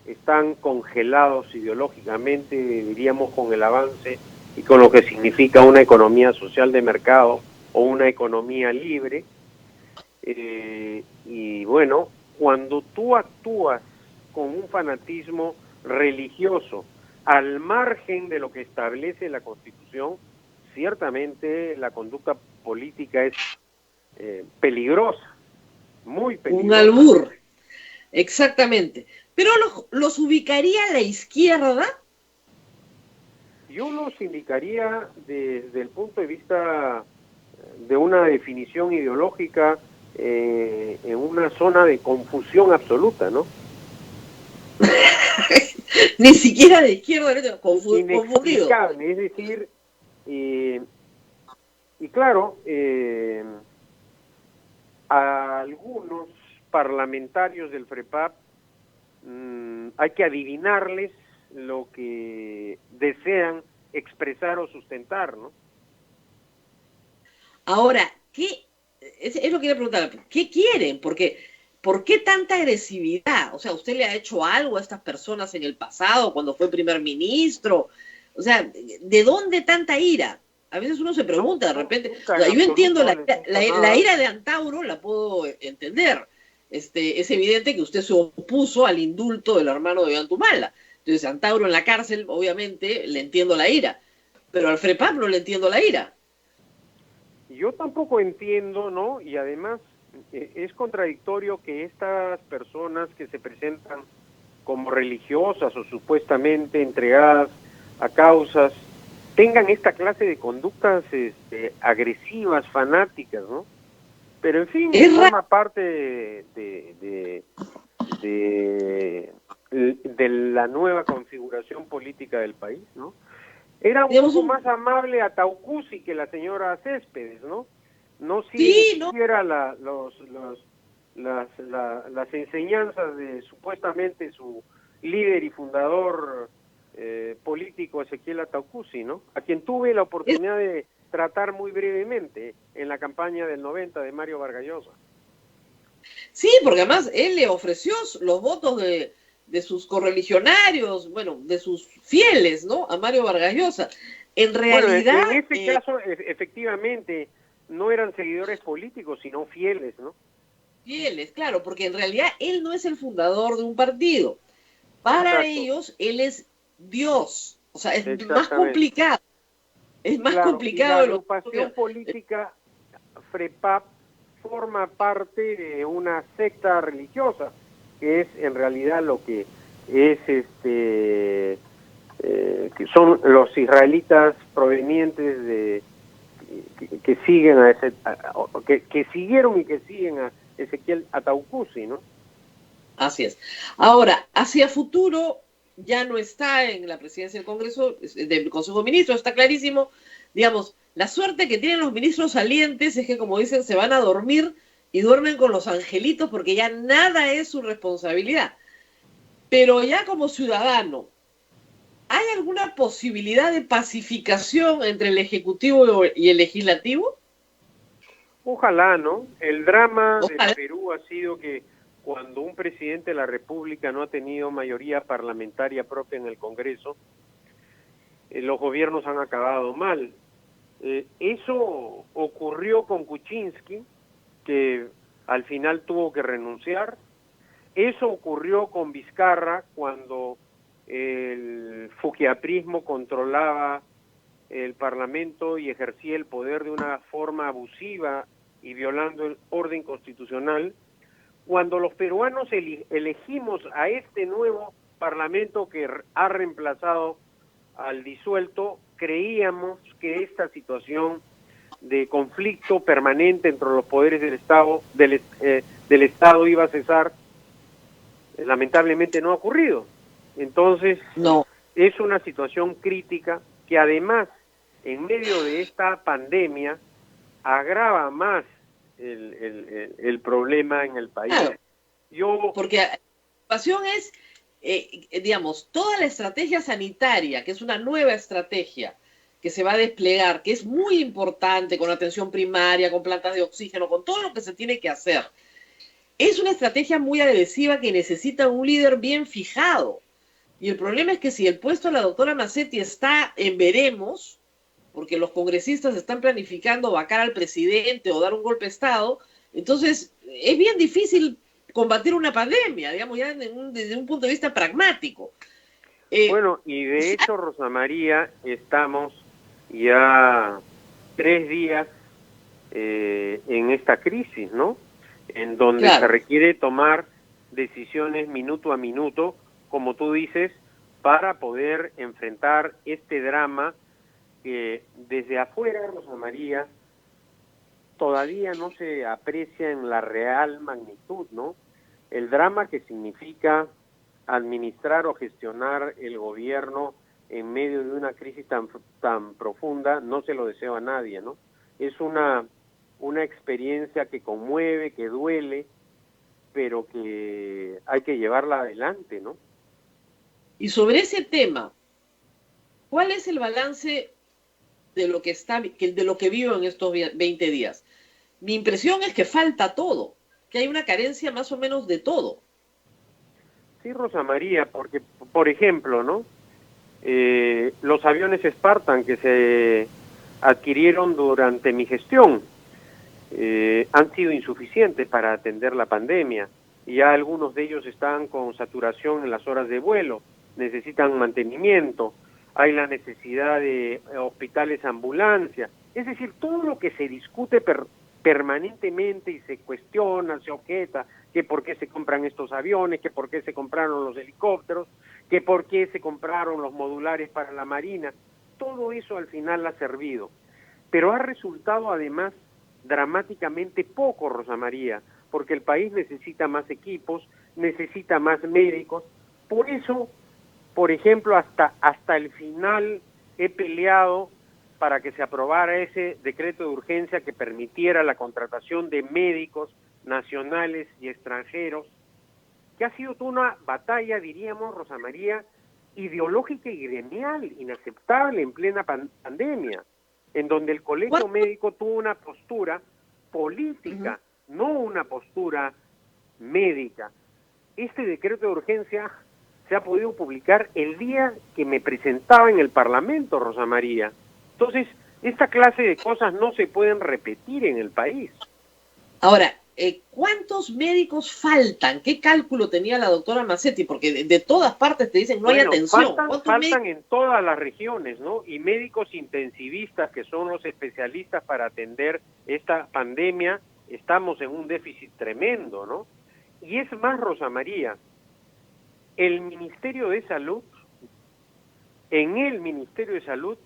están congelados ideológicamente, diríamos, con el avance y con lo que significa una economía social de mercado o una economía libre. Y bueno, cuando tú actúas con un fanatismo religioso al margen de lo que establece la Constitución, ciertamente la conducta política es peligrosa, muy peligrosa. Un albur, exactamente. ¿Pero los ubicaría a la izquierda? Yo los indicaría desde el punto de vista de una definición ideológica en una zona de confusión absoluta, ¿no? Ni siquiera de izquierda a derecha, confundido. Es decir, y claro, a algunos parlamentarios del FREPAP hay que adivinarles lo que desean expresar o sustentar, ¿no? Ahora, es lo que quería preguntar, ¿qué quieren? Porque, ¿por qué tanta agresividad? O sea, ¿usted le ha hecho algo a estas personas en el pasado, cuando fue primer ministro? O sea, ¿de dónde tanta ira? A veces uno se pregunta de repente. O sea, yo entiendo la ira de Antauro, la puedo entender. Es evidente que usted se opuso al indulto del hermano de Ollantumala. Entonces, Antauro en la cárcel, obviamente, le entiendo la ira. Pero al FREPAP no le entiendo la ira. Yo tampoco entiendo, ¿no? Y además es contradictorio que estas personas que se presentan como religiosas o supuestamente entregadas a causas tengan esta clase de conductas agresivas, fanáticas, ¿no? Pero en fin, forma parte de la nueva configuración política del país, ¿no? Era un poco más amable a Taucusi que la señora Céspedes, ¿no? No siguiera las enseñanzas de supuestamente su líder y fundador político Ezequiel Taucusi, ¿no? A quien tuve la oportunidad de tratar muy brevemente en la campaña del 90 de Mario Vargas Llosa. Sí, porque además él le ofreció los votos de sus correligionarios, bueno, de sus fieles, ¿no? A Mario Vargas Llosa. En realidad... Bueno, en este caso, efectivamente, no eran seguidores políticos, sino fieles, ¿no? Fieles, claro, porque en realidad él no es el fundador de un partido. Para ellos, él es Dios. O sea, es más complicado. Es más complicado. Y la agrupación política FREPAP forma parte de una secta religiosa, que es en realidad lo que es que son los israelitas provenientes de que siguen que siguieron y que siguen a Ezequiel Ataucusi, ¿no? Así es. Ahora, hacia futuro ya no está en la presidencia del Congreso, del Consejo de Ministros, está clarísimo. Digamos, la suerte que tienen los ministros salientes es que, como dicen, se van a dormir y duermen con los angelitos porque ya nada es su responsabilidad. Pero ya como ciudadano, ¿hay alguna posibilidad de pacificación entre el Ejecutivo y el Legislativo? Ojalá, ¿no? El drama de Perú ha sido que cuando un presidente de la República no ha tenido mayoría parlamentaria propia en el Congreso, los gobiernos han acabado mal. Eso ocurrió con Kuczynski, que al final tuvo que renunciar. Eso ocurrió con Vizcarra cuando el fuquiaprismo controlaba el Parlamento y ejercía el poder de una forma abusiva y violando el orden constitucional. Cuando los peruanos elegimos a este nuevo Parlamento que ha reemplazado al disuelto, creíamos que esta situación de conflicto permanente entre los poderes del Estado iba a cesar. Lamentablemente no ha ocurrido. Entonces, es una situación crítica que además, en medio de esta pandemia, agrava más el problema en el país. Claro, porque la preocupación es, digamos, toda la estrategia sanitaria, que es una nueva estrategia que se va a desplegar, que es muy importante, con atención primaria, con plantas de oxígeno, con todo lo que se tiene que hacer. Es una estrategia muy agresiva que necesita un líder bien fijado. Y el problema es que si el puesto de la doctora Macetti está en veremos, porque los congresistas están planificando vacar al presidente o dar un golpe de Estado, entonces es bien difícil combatir una pandemia, digamos, ya desde un punto de vista pragmático. Bueno, y de hecho, Rosa María, estamos ya 3 días en esta crisis, ¿no? En donde se requiere tomar decisiones minuto a minuto, como tú dices, para poder enfrentar este drama que desde afuera, Rosa María, todavía no se aprecia en la real magnitud, ¿no? El drama que significa administrar o gestionar el gobierno en medio de una crisis tan profunda, no se lo deseo a nadie, ¿no? Es una experiencia que conmueve, que duele, pero que hay que llevarla adelante, ¿no? Y sobre ese tema, ¿cuál es el balance de lo que vivo en estos 20 días? Mi impresión es que falta todo, que hay una carencia más o menos de todo. Sí, Rosa María, porque, por ejemplo, ¿no? Los aviones Spartan que se adquirieron durante mi gestión han sido insuficientes para atender la pandemia. Y ya algunos de ellos están con saturación en las horas de vuelo, necesitan mantenimiento, hay la necesidad de hospitales ambulancia. Es decir, todo lo que se discute permanentemente y se cuestiona, se objeta, que por qué se compran estos aviones, que por qué se compraron los helicópteros, que por qué se compraron los modulares para la Marina. Todo eso al final ha servido, pero ha resultado además dramáticamente poco, Rosa María, porque el país necesita más equipos, necesita más médicos. Por eso, por ejemplo, hasta el final he peleado para que se aprobara ese decreto de urgencia que permitiera la contratación de médicos nacionales y extranjeros, que ha sido toda una batalla, diríamos, Rosa María, ideológica y gremial, inaceptable en plena pandemia, en donde el colegio médico tuvo una postura política, no una postura médica. Este decreto de urgencia se ha podido publicar el día que me presentaba en el Parlamento, Rosa María. Entonces, esta clase de cosas no se pueden repetir en el país. Ahora, ¿cuántos médicos faltan? ¿Qué cálculo tenía la doctora Mazzetti? Porque de todas partes te dicen no hay atención. Faltan en todas las regiones, ¿no? Y médicos intensivistas, que son los especialistas para atender esta pandemia, estamos en un déficit tremendo, ¿no? Y es más, Rosa María, el Ministerio de Salud, en el Ministerio de Salud,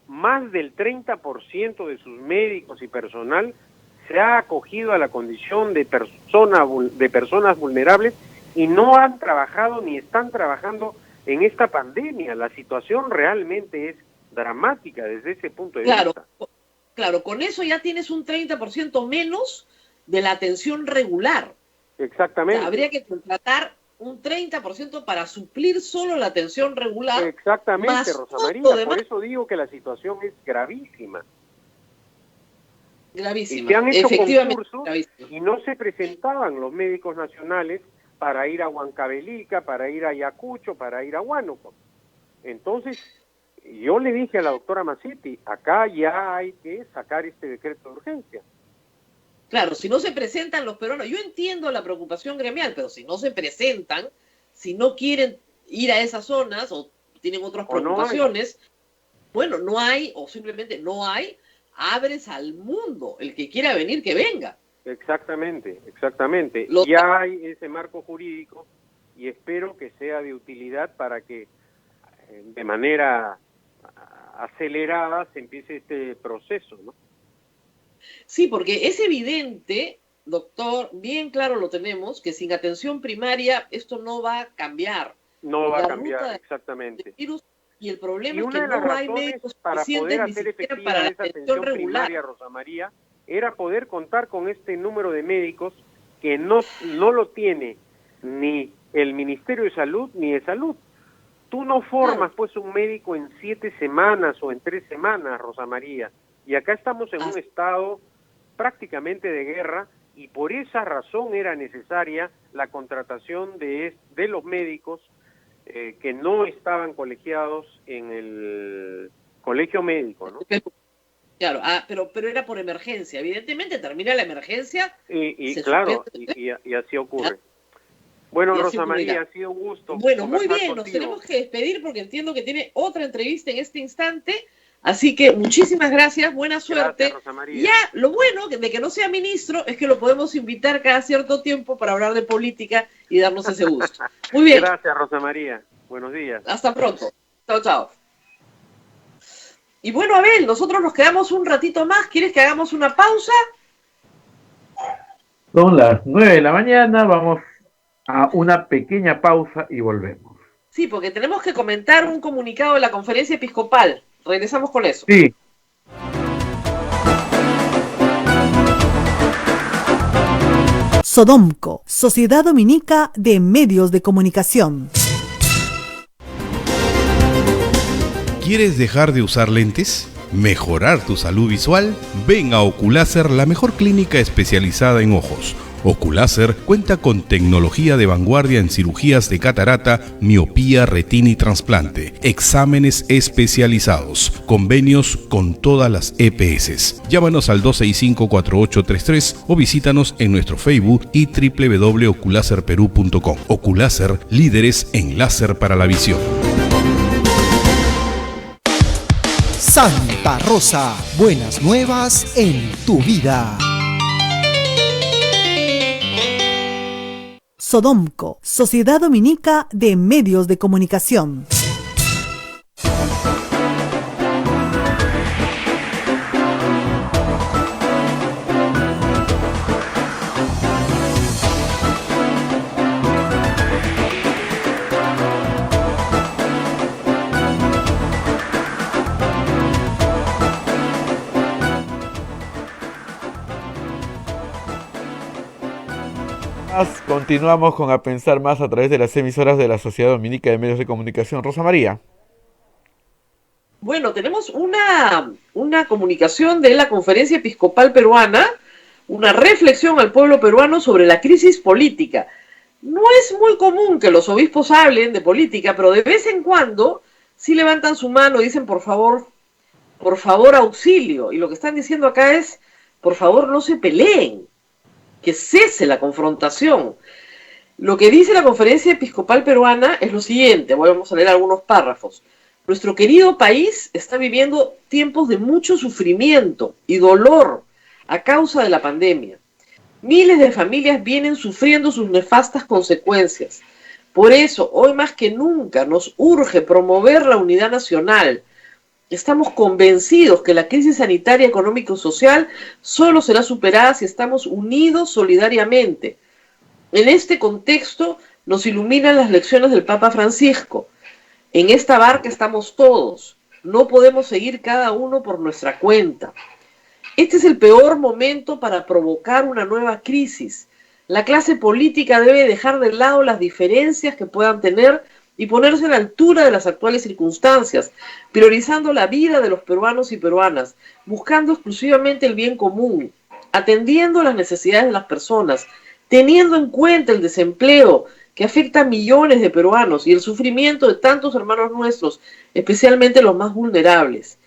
más del 30% de sus médicos y personal se ha acogido a la condición de personas vulnerables y no han trabajado ni están trabajando en esta pandemia. La situación realmente es dramática desde ese punto de vista. Claro, con eso ya tienes un 30% menos de la atención regular. Exactamente. O sea, habría que contratar un 30% para suplir solo la atención regular. Exactamente, Rosa María, por eso digo que la situación es gravísima. Gravísima. Y se han hecho efectivamente concursos y no se presentaban los médicos nacionales para ir a Huancavelica, para ir a Ayacucho, para ir a Huánuco. Entonces, yo le dije a la doctora Mazzetti, acá ya hay que sacar este decreto de urgencia. Claro, si no se presentan los peruanos, yo entiendo la preocupación gremial, pero si no se presentan, si no quieren ir a esas zonas o tienen otras preocupaciones, bueno, no hay, o simplemente no hay, abres al mundo. El que quiera venir, que venga. Exactamente. Ya hay ese marco jurídico y espero que sea de utilidad para que de manera acelerada se empiece este proceso, ¿no? Sí, porque es evidente, doctor, bien claro lo tenemos, que sin atención primaria esto no va a cambiar. No va a cambiar, exactamente. Y el problema es que no hay médicos suficientes ni siquiera para la atención regular. Rosa María, era poder contar con este número de médicos que no lo tiene ni el Ministerio de Salud ni de Salud. Tú no formas pues un médico en 7 semanas o en 3 semanas, Rosa María. Y acá estamos en un estado prácticamente de guerra y por esa razón era necesaria la contratación de los médicos que no estaban colegiados en el colegio médico, ¿no? Claro, pero era por emergencia. Evidentemente termina la emergencia. Y así ocurre. Bueno, Rosa María, ha sido un gusto. Bueno, muy bien, nos tenemos que despedir porque entiendo que tiene otra entrevista en este instante. Así que muchísimas gracias, buena suerte. Gracias, Rosa María. Ya, lo bueno de que no sea ministro es que lo podemos invitar cada cierto tiempo para hablar de política y darnos ese gusto. Muy bien. Gracias, Rosa María. Buenos días. Hasta pronto. Chao, chao. Y bueno, Abel, nosotros nos quedamos un ratito más. ¿Quieres que hagamos una pausa? Son las 9 de la mañana, vamos a una pequeña pausa y volvemos. Sí, porque tenemos que comentar un comunicado de la Conferencia Episcopal. Regresamos con eso. Sí. Sodomco, Sociedad Dominica de Medios de Comunicación. ¿Quieres dejar de usar lentes? ¿Mejorar tu salud visual? Ven a Oculáser, la mejor clínica especializada en ojos. Oculáser cuenta con tecnología de vanguardia en cirugías de catarata, miopía, retina y trasplante, exámenes especializados, convenios con todas las EPS. Llámanos al 265-4833 o visítanos en nuestro Facebook y www.oculaserperú.com. Oculáser, líderes en láser para la visión. Santa Rosa, buenas nuevas en tu vida. Sodomco, Sociedad Dominica de Medios de Comunicación. Continuamos con A Pensar Más a través de las emisoras de la Sociedad Dominica de Medios de Comunicación. Rosa María. Bueno, tenemos una comunicación de la Conferencia Episcopal Peruana, una reflexión al pueblo peruano sobre la crisis política. No es muy común que los obispos hablen de política, pero de vez en cuando sí levantan su mano y dicen, por favor, por favor, auxilio. Y lo que están diciendo acá es, por favor, no se peleen, que cese la confrontación. Lo que dice la Conferencia Episcopal Peruana es lo siguiente, vamos a leer algunos párrafos. Nuestro querido país está viviendo tiempos de mucho sufrimiento y dolor a causa de la pandemia. Miles de familias vienen sufriendo sus nefastas consecuencias. Por eso, hoy más que nunca, nos urge promover la unidad nacional. Estamos convencidos que la crisis sanitaria, económica y social solo será superada si estamos unidos solidariamente. En este contexto nos iluminan las lecciones del Papa Francisco. En esta barca estamos todos. No podemos seguir cada uno por nuestra cuenta. Este es el peor momento para provocar una nueva crisis. La clase política debe dejar de lado las diferencias que puedan tener y ponerse a la altura de las actuales circunstancias, priorizando la vida de los peruanos y peruanas, buscando exclusivamente el bien común, atendiendo las necesidades de las personas, teniendo en cuenta el desempleo que afecta a millones de peruanos y el sufrimiento de tantos hermanos nuestros, especialmente los más vulnerables.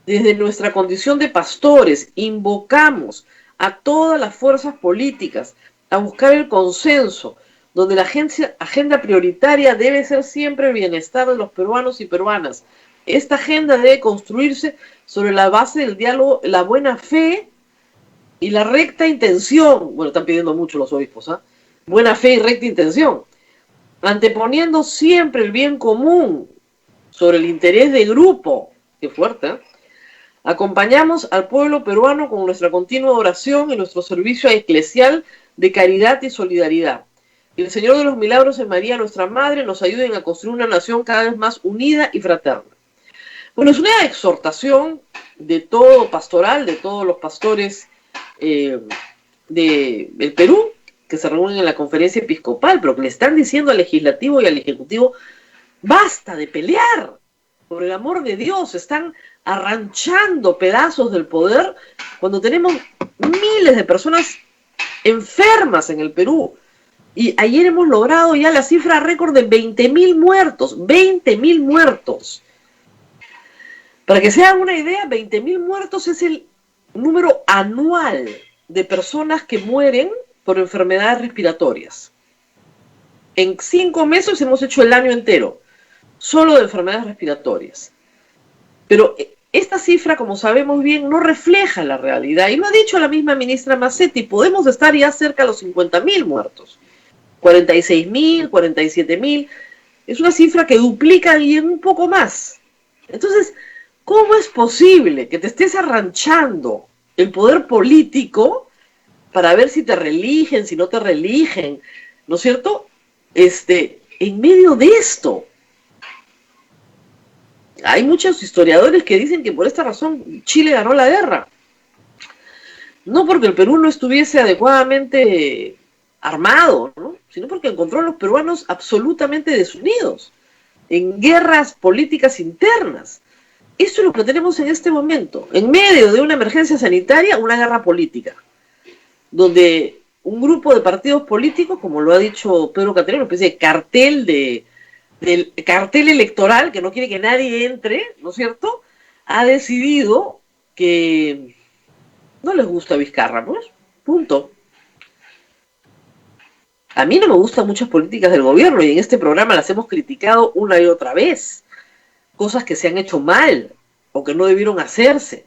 Desde nuestra condición de pastores, invocamos a todas las fuerzas políticas a buscar el consenso, donde la agenda prioritaria debe ser siempre el bienestar de los peruanos y peruanas. Esta agenda debe construirse sobre la base del diálogo, la buena fe y la recta intención. Bueno, están pidiendo mucho los obispos, ¿ah? Buena fe y recta intención. Anteponiendo siempre el bien común sobre el interés de grupo. Qué fuerte, ¿eh? Acompañamos al pueblo peruano con nuestra continua oración y nuestro servicio eclesial de caridad y solidaridad. Que el Señor de los Milagros y María, nuestra Madre, nos ayuden a construir una nación cada vez más unida y fraterna. Bueno, es una exhortación de todo pastoral, de todos los pastores del Perú, que se reúnen en la conferencia episcopal, pero que le están diciendo al legislativo y al ejecutivo, basta de pelear, por el amor de Dios, están arranchando pedazos del poder cuando tenemos miles de personas enfermas en el Perú. Y ayer hemos logrado ya la cifra récord de 20.000 muertos, 20.000 muertos. Para que se hagan una idea, 20.000 muertos es el número anual de personas que mueren por enfermedades respiratorias. En 5 meses hemos hecho el año entero, solo de enfermedades respiratorias. Pero esta cifra, como sabemos bien, no refleja la realidad. Y lo ha dicho la misma ministra Massetti, podemos estar ya cerca de los 50.000 muertos. 46.000, 47.000. Es una cifra que duplica y un poco más. Entonces, ¿cómo es posible que te estés arranchando el poder político para ver si te reeligen, si no te reeligen? ¿No es cierto? En medio de esto. Hay muchos historiadores que dicen que por esta razón Chile ganó la guerra. No porque el Perú no estuviese adecuadamente armado, ¿no? Sino porque encontró a los peruanos absolutamente desunidos, en guerras políticas internas. Eso es lo que tenemos en este momento. En medio de una emergencia sanitaria, una guerra política, donde un grupo de partidos políticos, como lo ha dicho Pedro Caterino, una especie de cartel del cartel electoral que no quiere que nadie entre, ¿no es cierto?, ha decidido que no les gusta Vizcarra, pues, punto. A mí no me gustan muchas políticas del gobierno y en este programa las hemos criticado una y otra vez. Cosas que se han hecho mal o que no debieron hacerse.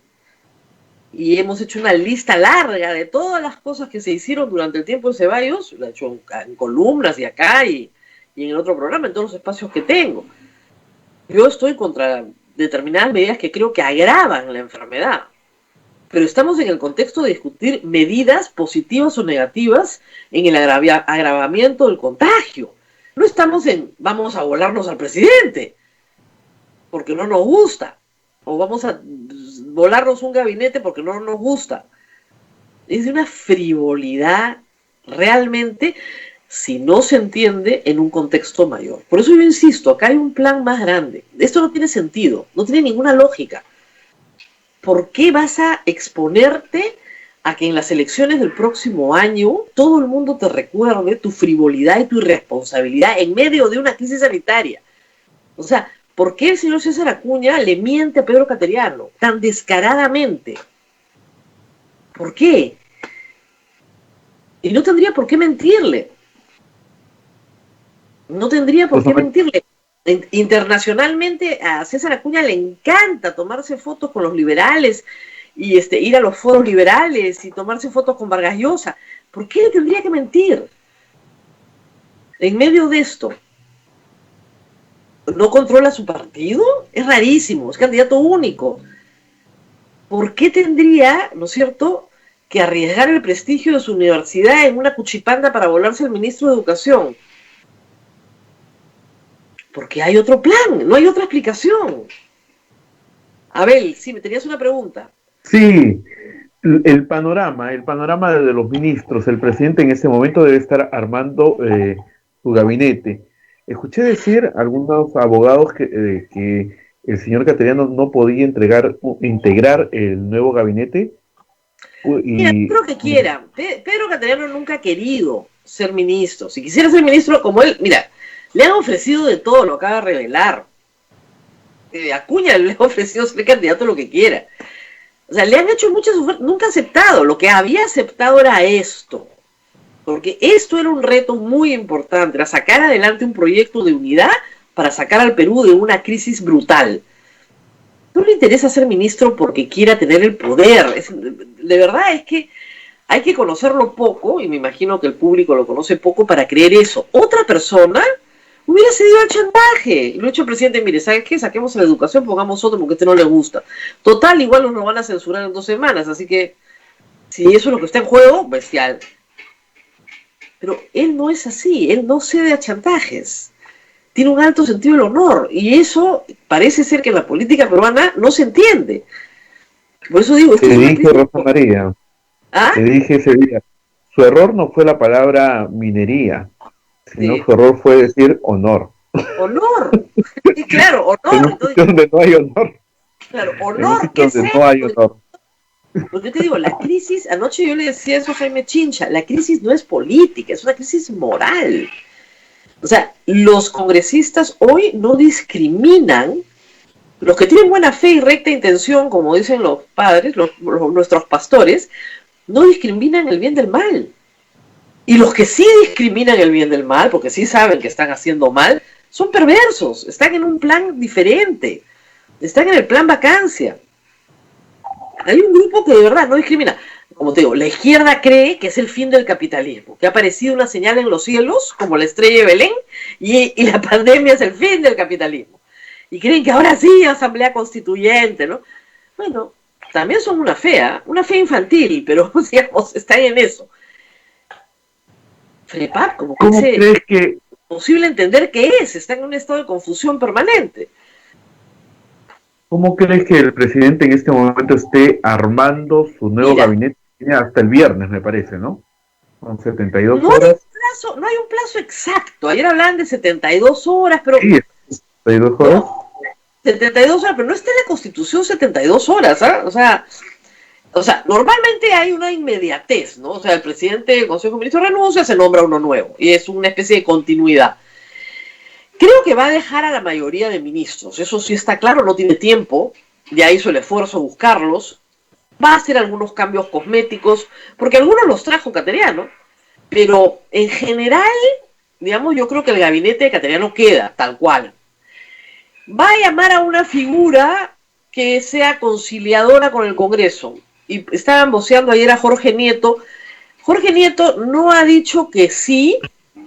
Y hemos hecho una lista larga de todas las cosas que se hicieron durante el tiempo de Ceballos, lo he hecho en columnas y acá y en el otro programa, en todos los espacios que tengo. Yo estoy contra determinadas medidas que creo que agravan la enfermedad. Pero estamos en el contexto de discutir medidas positivas o negativas en el agravamiento del contagio. No estamos en vamos a volarnos al presidente, porque no nos gusta. O vamos a volarnos un gabinete porque no nos gusta. Es de una frivolidad realmente si no se entiende en un contexto mayor. Por eso yo insisto, acá hay un plan más grande. Esto no tiene sentido, no tiene ninguna lógica. ¿Por qué vas a exponerte a que en las elecciones del próximo año todo el mundo te recuerde tu frivolidad y tu irresponsabilidad en medio de una crisis sanitaria? O sea, ¿por qué el señor César Acuña le miente a Pedro Cateriano tan descaradamente? ¿Por qué? Y no tendría por qué mentirle. No tendría por qué mentirle. Internacionalmente a César Acuña le encanta tomarse fotos con los liberales y ir a los foros liberales y tomarse fotos con Vargas Llosa. ¿Por qué le tendría que mentir? En medio de esto, ¿no controla su partido? Es rarísimo, es candidato único. ¿Por qué tendría, no es cierto, que arriesgar el prestigio de su universidad en una cuchipanda para volarse al ministro de Educación? Porque hay otro plan, no hay otra explicación. Abel, sí, me tenías una pregunta. Sí, el panorama de los ministros, el presidente en este momento debe estar armando su gabinete. Escuché decir a algunos abogados que el señor Cateriano no podía integrar el nuevo gabinete. Mira, creo que quiera. Pedro Cateriano nunca ha querido ser ministro. Si quisiera ser ministro como él, mira, le han ofrecido de todo, lo acaba de revelar. Acuña le ha ofrecido ser candidato a lo que quiera. O sea, le han hecho muchas ofertas, nunca ha aceptado. Lo que había aceptado era esto. Porque esto era un reto muy importante, era sacar adelante un proyecto de unidad para sacar al Perú de una crisis brutal. No le interesa ser ministro porque quiera tener el poder. De verdad es que hay que conocerlo poco, y me imagino que el público lo conoce poco para creer eso. Otra persona hubiera cedido al chantaje. Y lo ha hecho el presidente, mire, ¿sabes qué? Saquemos la educación, pongamos otro porque a este no le gusta. Total, igual nos lo van a censurar en 2 semanas, así que si eso es lo que está en juego, bestial. Pero él no es así, él no cede a chantajes. Tiene un alto sentido del honor, y eso parece ser que en la política peruana no se entiende. Por eso digo... Te dije, Rosa María, te dije ese día, su error no fue la palabra minería, sino su error fue decir honor. ¡Honor! Sí, claro, honor. En un sitio donde no hay honor. Claro, honor, ¿qué es eso? No hay honor. Porque yo te digo, la crisis, anoche yo le decía eso a Jaime Chincha, la crisis no es política, es una crisis moral. O sea, los congresistas hoy no discriminan, los que tienen buena fe y recta intención, como dicen los padres, nuestros pastores, no discriminan el bien del mal. Y los que sí discriminan el bien del mal, porque sí saben que están haciendo mal, son perversos, están en un plan diferente, están en el plan vacancia. Hay un grupo que de verdad no discrimina. Como te digo, la izquierda cree que es el fin del capitalismo, que ha aparecido una señal en los cielos, como la estrella de Belén, y la pandemia es el fin del capitalismo. Y creen que ahora sí, asamblea constituyente, ¿no? Bueno, también son una fe infantil, pero digamos, están en eso. FREPAP, como que es posible entender qué es, está en un estado de confusión permanente. ¿Cómo crees que el presidente en este momento esté armando su nuevo gabinete? Tiene hasta el viernes, me parece, ¿no? Con 72 horas. No hay un plazo exacto. Ayer hablaban de 72 horas, pero... Sí, 72 horas. No, 72 horas, pero no está en la Constitución 72 horas, ¿ah? O sea, normalmente hay una inmediatez, ¿no? O sea, el presidente del Consejo de Ministros renuncia, se nombra uno nuevo, y es una especie de continuidad. Creo que va a dejar a la mayoría de ministros, eso sí está claro, no tiene tiempo, ya hizo el esfuerzo de buscarlos, va a hacer algunos cambios cosméticos, porque algunos los trajo Cateriano, pero en general, digamos, yo creo que el gabinete de Cateriano queda tal cual. Va a llamar a una figura que sea conciliadora con el Congreso, y estaban voceando ayer a Jorge Nieto. Jorge Nieto no ha dicho que sí,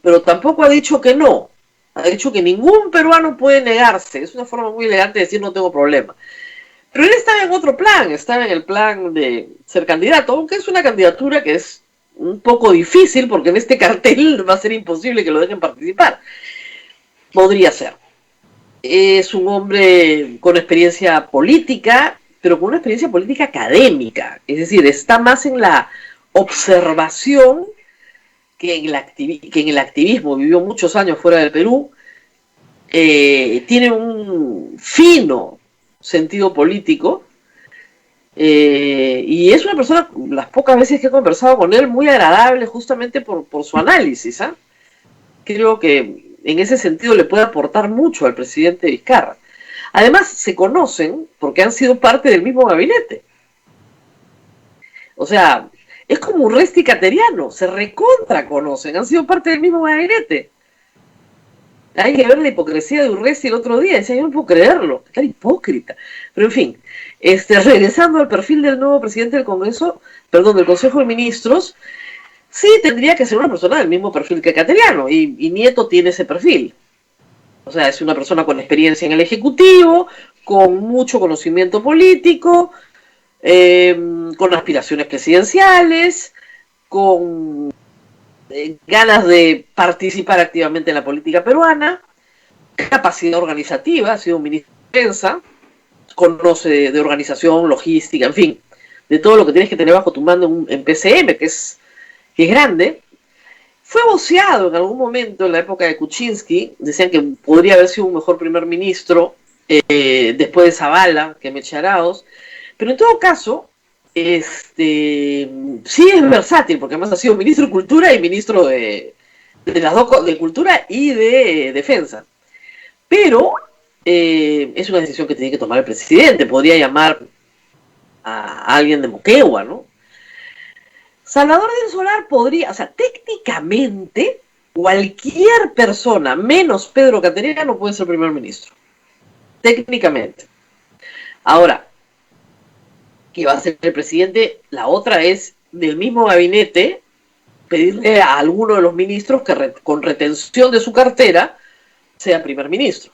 pero tampoco ha dicho que no. Ha dicho que ningún peruano puede negarse. Es una forma muy elegante de decir no tengo problema. Pero él estaba en otro plan, estaba en el plan de ser candidato, aunque es una candidatura que es un poco difícil, porque en este cartel va a ser imposible que lo dejen participar. Podría ser. Es un hombre con experiencia política, pero con una experiencia política académica. Es decir, está más en la observación que en el activismo. Vivió muchos años fuera del Perú. Tiene un fino sentido político. Y es una persona, las pocas veces que he conversado con él, muy agradable justamente por su análisis. Creo que en ese sentido le puede aportar mucho al presidente Vizcarra. Además, se conocen porque han sido parte del mismo gabinete. O sea, es como Urresti y Cateriano, se recontra conocen, han sido parte del mismo gabinete. Hay que ver la hipocresía de Urresti el otro día, decía, yo no puedo creerlo, tan hipócrita. Pero en fin, regresando al perfil del nuevo presidente del Congreso, del Consejo de Ministros, sí tendría que ser una persona del mismo perfil que Cateriano, y Nieto tiene ese perfil. O sea, es una persona con experiencia en el Ejecutivo, con mucho conocimiento político, con aspiraciones presidenciales, con ganas de participar activamente en la política peruana, capacidad organizativa, ha sido un ministro de Defensa, conoce de organización, logística, en fin, de todo lo que tienes que tener bajo tu mando en PCM, que es grande. Fue voceado en algún momento en la época de Kuczynski, decían que podría haber sido un mejor primer ministro después de Zavala que Meche Arauz, pero en todo caso, sí es versátil, porque además ha sido ministro de Cultura y ministro de las dos, de Cultura y de Defensa. Pero es una decisión que tiene que tomar el presidente, podría llamar a alguien de Moquegua, ¿no? Salvador del Solar podría, o sea, técnicamente, cualquier persona, menos Pedro Cateriano, puede ser primer ministro. Técnicamente. Ahora, ¿qué va a hacer el presidente? La otra es, del mismo gabinete, pedirle a alguno de los ministros que con retención de su cartera sea primer ministro.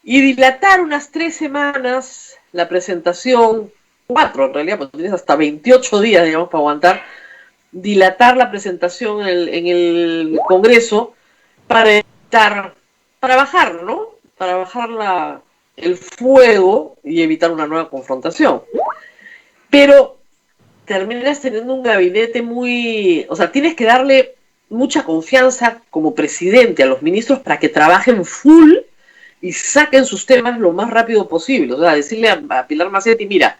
Y dilatar unas 3 semanas la presentación, 4 en realidad, porque tienes hasta 28 días, digamos, para aguantar, dilatar la presentación en el Congreso para bajar, ¿no? Para bajar el fuego y evitar una nueva confrontación. Pero terminas teniendo un gabinete muy... O sea, tienes que darle mucha confianza como presidente a los ministros para que trabajen full y saquen sus temas lo más rápido posible. O sea, decirle a Pilar Macetti, mira,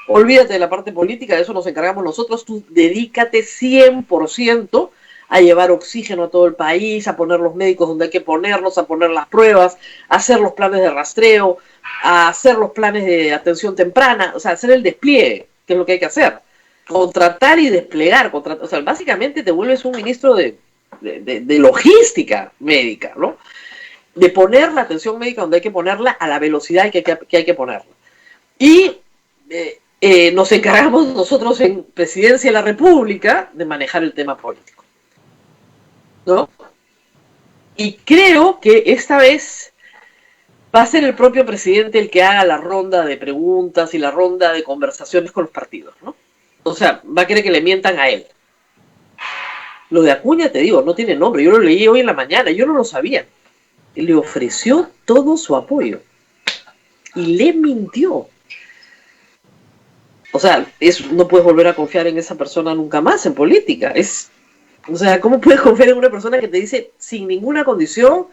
olvídate de la parte política, de eso nos encargamos nosotros, tú dedícate 100% a llevar oxígeno a todo el país, a poner los médicos donde hay que ponerlos, a poner las pruebas, a hacer los planes de rastreo, a hacer los planes de atención temprana, o sea, hacer el despliegue, que es lo que hay que hacer. Contratar y desplegar, o sea, básicamente te vuelves un ministro de logística médica, ¿no? De poner la atención médica donde hay que ponerla a la velocidad que hay que ponerla. Y nos encargamos nosotros en Presidencia de la República de manejar el tema político, ¿no? Y creo que esta vez va a ser el propio presidente el que haga la ronda de preguntas y la ronda de conversaciones con los partidos, ¿no? O sea, va a querer que le mientan a él. Lo de Acuña, te digo, no tiene nombre. Yo lo leí hoy en la mañana, yo no lo sabía. Él le ofreció todo su apoyo y le mintió. O sea, no puedes volver a confiar en esa persona nunca más en política. O sea, ¿cómo puedes confiar en una persona que te dice sin ninguna condición,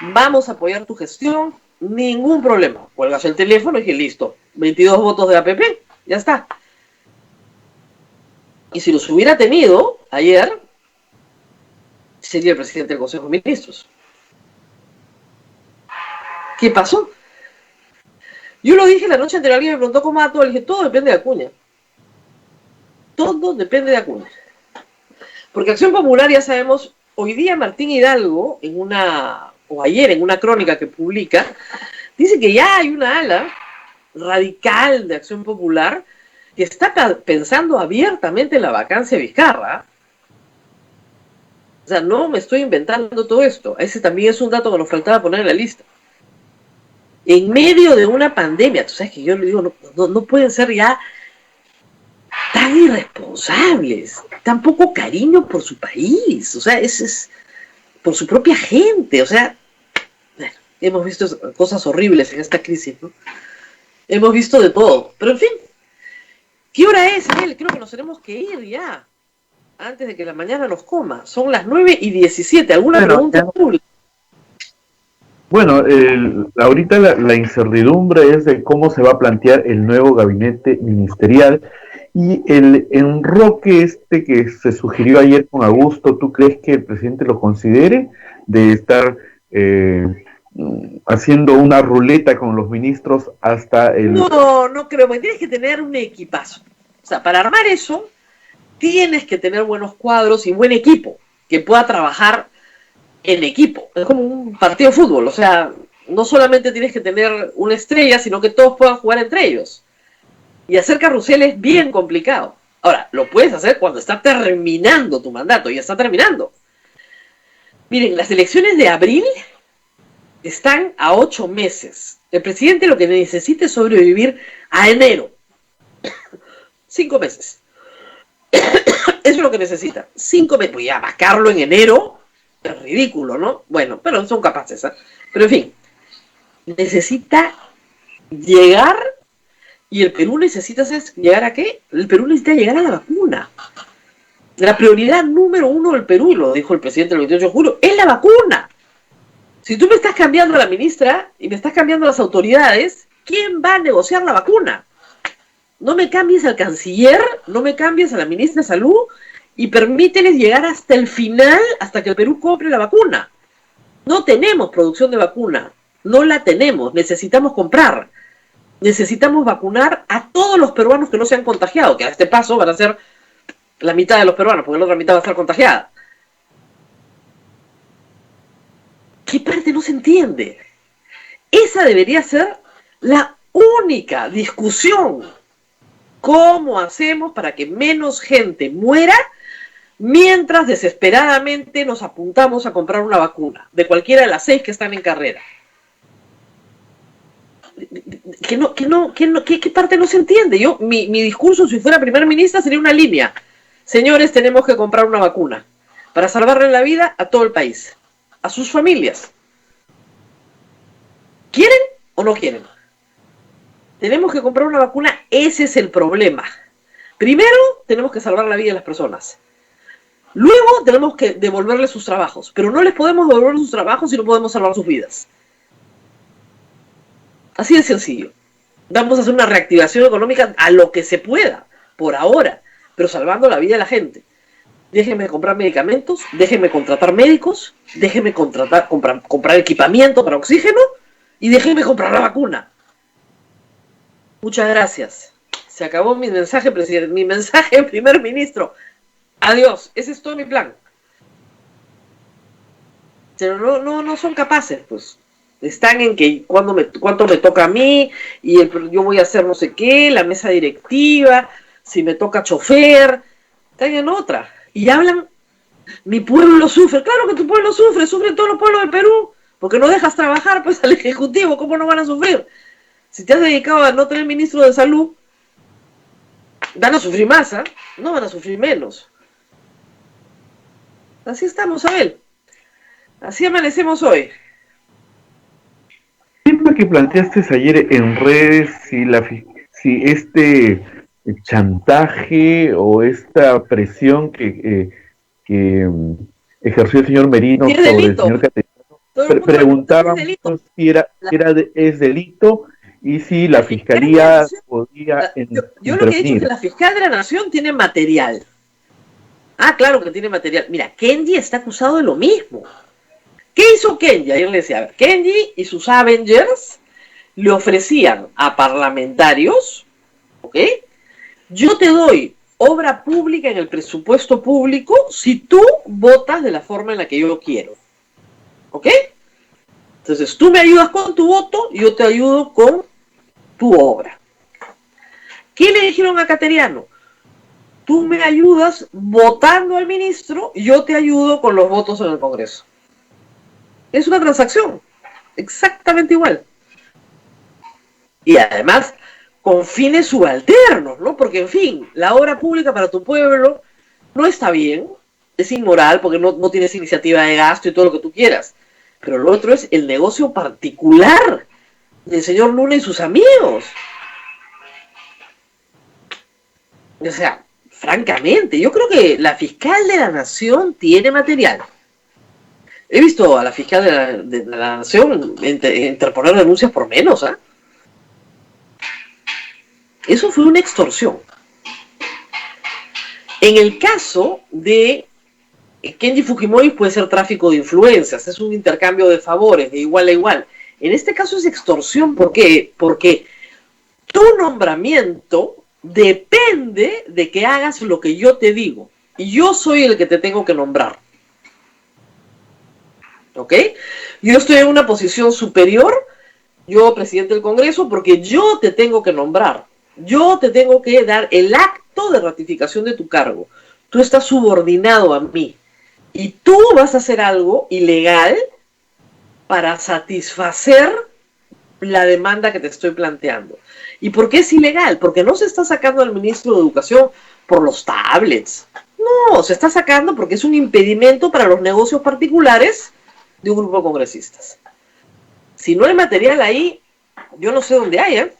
vamos a apoyar tu gestión, ningún problema? Cuelgas el teléfono y listo, 22 votos de APP, ya está. Y si los hubiera tenido ayer, sería el presidente del Consejo de Ministros. ¿Qué pasó? Yo lo dije la noche anterior, alguien me preguntó cómo va todo, le dije, todo depende de Acuña. Todo depende de Acuña. Porque Acción Popular, ya sabemos, hoy día Martín Hidalgo, ayer en una crónica que publica, dice que ya hay una ala radical de Acción Popular que está pensando abiertamente en la vacancia de Vizcarra. O sea, no me estoy inventando todo esto. Ese también es un dato que nos faltaba poner en la lista. En medio de una pandemia, tú sabes que yo le digo, no pueden ser ya tan irresponsables, tan poco cariño por su país, o sea, es por su propia gente, o sea, hemos visto cosas horribles en esta crisis, ¿no? Hemos visto de todo, pero en fin, ¿qué hora es, Mel? Creo que nos tenemos que ir ya, antes de que la mañana nos coma, son las 9:17, ¿alguna pregunta pública? Bueno, ahorita la incertidumbre es de cómo se va a plantear el nuevo gabinete ministerial y el enroque que se sugirió ayer con Augusto, ¿tú crees que el presidente lo considere de estar haciendo una ruleta con los ministros hasta el... No creo, porque tienes que tener un equipazo. O sea, para armar eso, tienes que tener buenos cuadros y buen equipo, que pueda trabajar en equipo. Es como un partido de fútbol, o sea, no solamente tienes que tener una estrella, sino que todos puedan jugar entre ellos. Y hacer carrusel es bien complicado. Ahora, lo puedes hacer cuando está terminando tu mandato, ya está terminando. Miren, las elecciones de abril están a 8 meses. El presidente lo que necesita es sobrevivir a enero. 5 meses. Eso es lo que necesita. 5 meses. Pues ya vacarlo en enero es ridículo, ¿no? Bueno, pero son capaces, ¿eh? Pero en fin, necesita llegar. ¿Y el Perú necesita llegar a qué? El Perú necesita llegar a la vacuna. La prioridad número 1 del Perú, y lo dijo el presidente el 28 de julio, es la vacuna. Si tú me estás cambiando a la ministra y me estás cambiando a las autoridades, ¿quién va a negociar la vacuna? No me cambies al canciller, no me cambies a la ministra de Salud y permíteles llegar hasta el final, hasta que el Perú compre la vacuna. No tenemos producción de vacuna, no la tenemos, necesitamos comprar. Necesitamos vacunar a todos los peruanos que no se han contagiado, que a este paso van a ser la mitad de los peruanos, porque la otra mitad va a estar contagiada. ¿Qué parte no se entiende? Esa debería ser la única discusión. ¿Cómo hacemos para que menos gente muera mientras desesperadamente nos apuntamos a comprar una vacuna de cualquiera de las 6 que están en carrera? ¿Qué parte no se entiende? Mi discurso, si fuera primer ministra, sería una línea. Señores, tenemos que comprar una vacuna para salvarle la vida a todo el país, a sus familias. ¿Quieren o no quieren? Tenemos que comprar una vacuna, ese es el problema. Primero, tenemos que salvar la vida de las personas. Luego, tenemos que devolverles sus trabajos, pero no les podemos devolver sus trabajos si no podemos salvar sus vidas. Así de sencillo. Vamos a hacer una reactivación económica a lo que se pueda, por ahora, pero salvando la vida de la gente. Déjenme comprar medicamentos, déjenme contratar médicos, déjenme comprar equipamiento para oxígeno y déjenme comprar la vacuna. Muchas gracias. Se acabó mi mensaje, presidente, mi mensaje, primer ministro. Adiós, ese es todo mi plan. Pero no son capaces, pues. Están en que cuánto me toca a mí, y yo voy a hacer no sé qué, la mesa directiva, si me toca chofer, están en otra. Y hablan, mi pueblo sufre. Claro que tu pueblo sufre todos los pueblos del Perú, porque no dejas trabajar pues al Ejecutivo, ¿cómo no van a sufrir? Si te has dedicado a no tener ministro de salud, van a sufrir más, ¿eh? No van a sufrir menos. Así estamos, Abel. Así amanecemos hoy. El tema que planteaste ayer en redes, si este chantaje o esta presión que ejerció el señor Merino sobre el señor Cateriano, preguntábamos si es delito y si la fiscalía podía yo lo que he dicho es que la fiscal de la Nación tiene material. Ah, claro que tiene material. Mira, Kenji está acusado de lo mismo. ¿Qué hizo Kenji? Ayer le decía, a ver, Kenji y sus Avengers le ofrecían a parlamentarios, ¿ok? Yo te doy obra pública en el presupuesto público si tú votas de la forma en la que yo quiero, ¿ok? Entonces tú me ayudas con tu voto, yo te ayudo con tu obra. ¿Qué le dijeron a Cateriano? Tú me ayudas votando al ministro, yo te ayudo con los votos en el Congreso. Es una transacción, exactamente igual. Y además, con fines subalternos, ¿no? Porque, en fin, la obra pública para tu pueblo no está bien, es inmoral porque no tienes iniciativa de gasto y todo lo que tú quieras. Pero lo otro es el negocio particular del señor Luna y sus amigos. O sea, francamente, yo creo que la fiscal de la Nación tiene material. He visto a la fiscal de la Nación interponer denuncias por menos, ¿eh? Eso fue una extorsión. En el caso de Kenji Fujimori puede ser tráfico de influencias, es un intercambio de favores, de igual a igual. En este caso es extorsión, ¿por qué? Porque tu nombramiento depende de que hagas lo que yo te digo. Y yo soy el que te tengo que nombrar. ¿Ok? Yo estoy en una posición superior, yo presidente del Congreso, porque yo te tengo que nombrar. Yo te tengo que dar el acto de ratificación de tu cargo. Tú estás subordinado a mí. Y tú vas a hacer algo ilegal para satisfacer la demanda que te estoy planteando. ¿Y por qué es ilegal? Porque no se está sacando al ministro de Educación por los tablets. No, se está sacando porque es un impedimento para los negocios particulares de un grupo de congresistas. Si no hay material ahí, yo no sé dónde hay, ¿eh?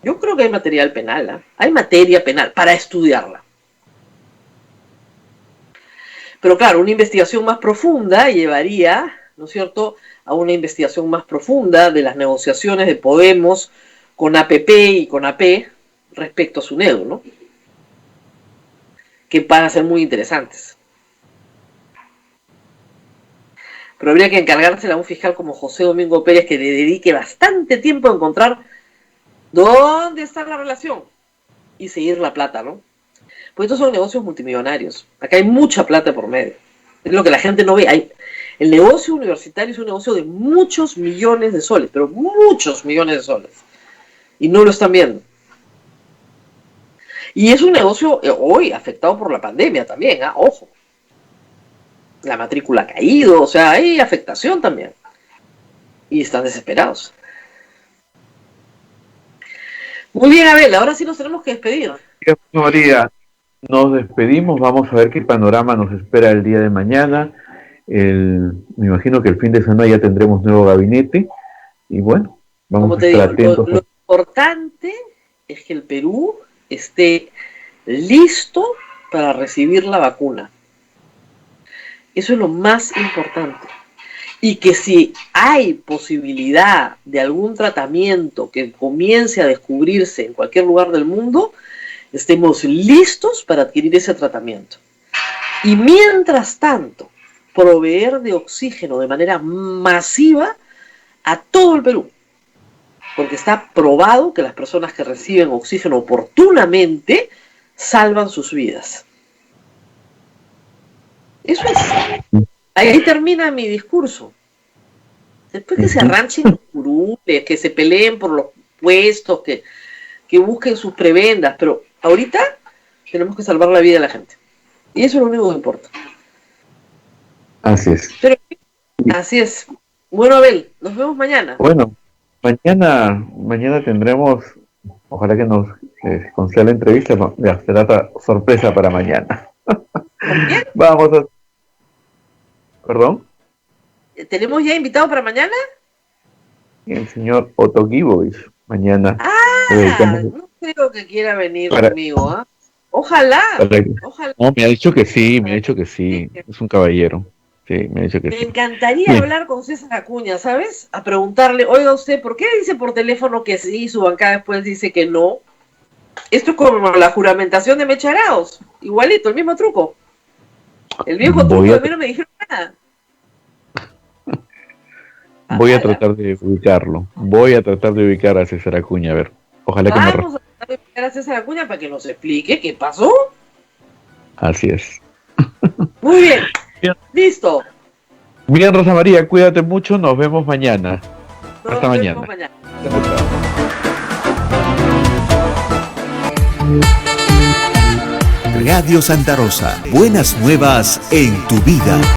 Yo creo que hay material penal, ¿eh? Hay materia penal para estudiarla. Pero claro, una investigación más profunda llevaría, ¿no es cierto?, a una investigación más profunda de las negociaciones de Podemos con APP y con AP respecto a SUNEDU, ¿no? Que van a ser muy interesantes. Pero habría que encargársela a un fiscal como José Domingo Pérez, que le dedique bastante tiempo a encontrar dónde está la relación y seguir la plata, ¿no? Pues estos son negocios multimillonarios. Acá hay mucha plata por medio. Es lo que la gente no ve. El negocio universitario es un negocio de muchos millones de soles, pero muchos millones de soles. Y no lo están viendo. Y es un negocio hoy afectado por la pandemia también, ¿eh? Ojo. La matrícula ha caído, o sea, hay afectación también. Y están desesperados. Muy bien, Abel, ahora sí nos tenemos que despedir. María, nos despedimos, vamos a ver qué panorama nos espera el día de mañana. Me imagino que el fin de semana ya tendremos nuevo gabinete. Y bueno, vamos a estar atentos. Lo importante es que el Perú esté listo para recibir la vacuna. Eso es lo más importante. Y que si hay posibilidad de algún tratamiento que comience a descubrirse en cualquier lugar del mundo, estemos listos para adquirir ese tratamiento. Y mientras tanto, proveer de oxígeno de manera masiva a todo el Perú. Porque está probado que las personas que reciben oxígeno oportunamente salvan sus vidas. Eso es. Ahí termina mi discurso. Después que se arranchen los curules, que se peleen por los puestos, que busquen sus prebendas, pero ahorita tenemos que salvar la vida de la gente. Y eso es lo único que importa. Así es. Pero, así es. Bueno, Abel, nos vemos mañana. Bueno, mañana tendremos, ojalá que nos conceda la entrevista, ya será otra sorpresa para mañana. Vamos a... ¿Perdón? ¿Tenemos ya invitado para mañana? El señor Otto Gibovich, mañana. No creo que quiera venir conmigo, ¿eh? Ojalá. Ojalá. No, me ha dicho que sí, es un caballero. Sí, me ha dicho que me encantaría hablar con César Acuña, ¿sabes? A preguntarle, oiga usted, ¿por qué dice por teléfono que sí y su bancada después dice que no? Esto es como la juramentación de Mecha Arauz, igualito, el mismo truco. El viejo truco, a mí no me dijeron nada. Voy a tratar de ubicarlo. Voy a tratar de ubicar a César Acuña, a ver. Ojalá que me... Vamos a tratar de ubicar a César Acuña para que nos explique qué pasó. Así es. Muy bien. Listo. Bien, Rosa María, cuídate mucho. Nos vemos mañana. Hasta mañana. Radio Santa Rosa. Buenas nuevas en tu vida.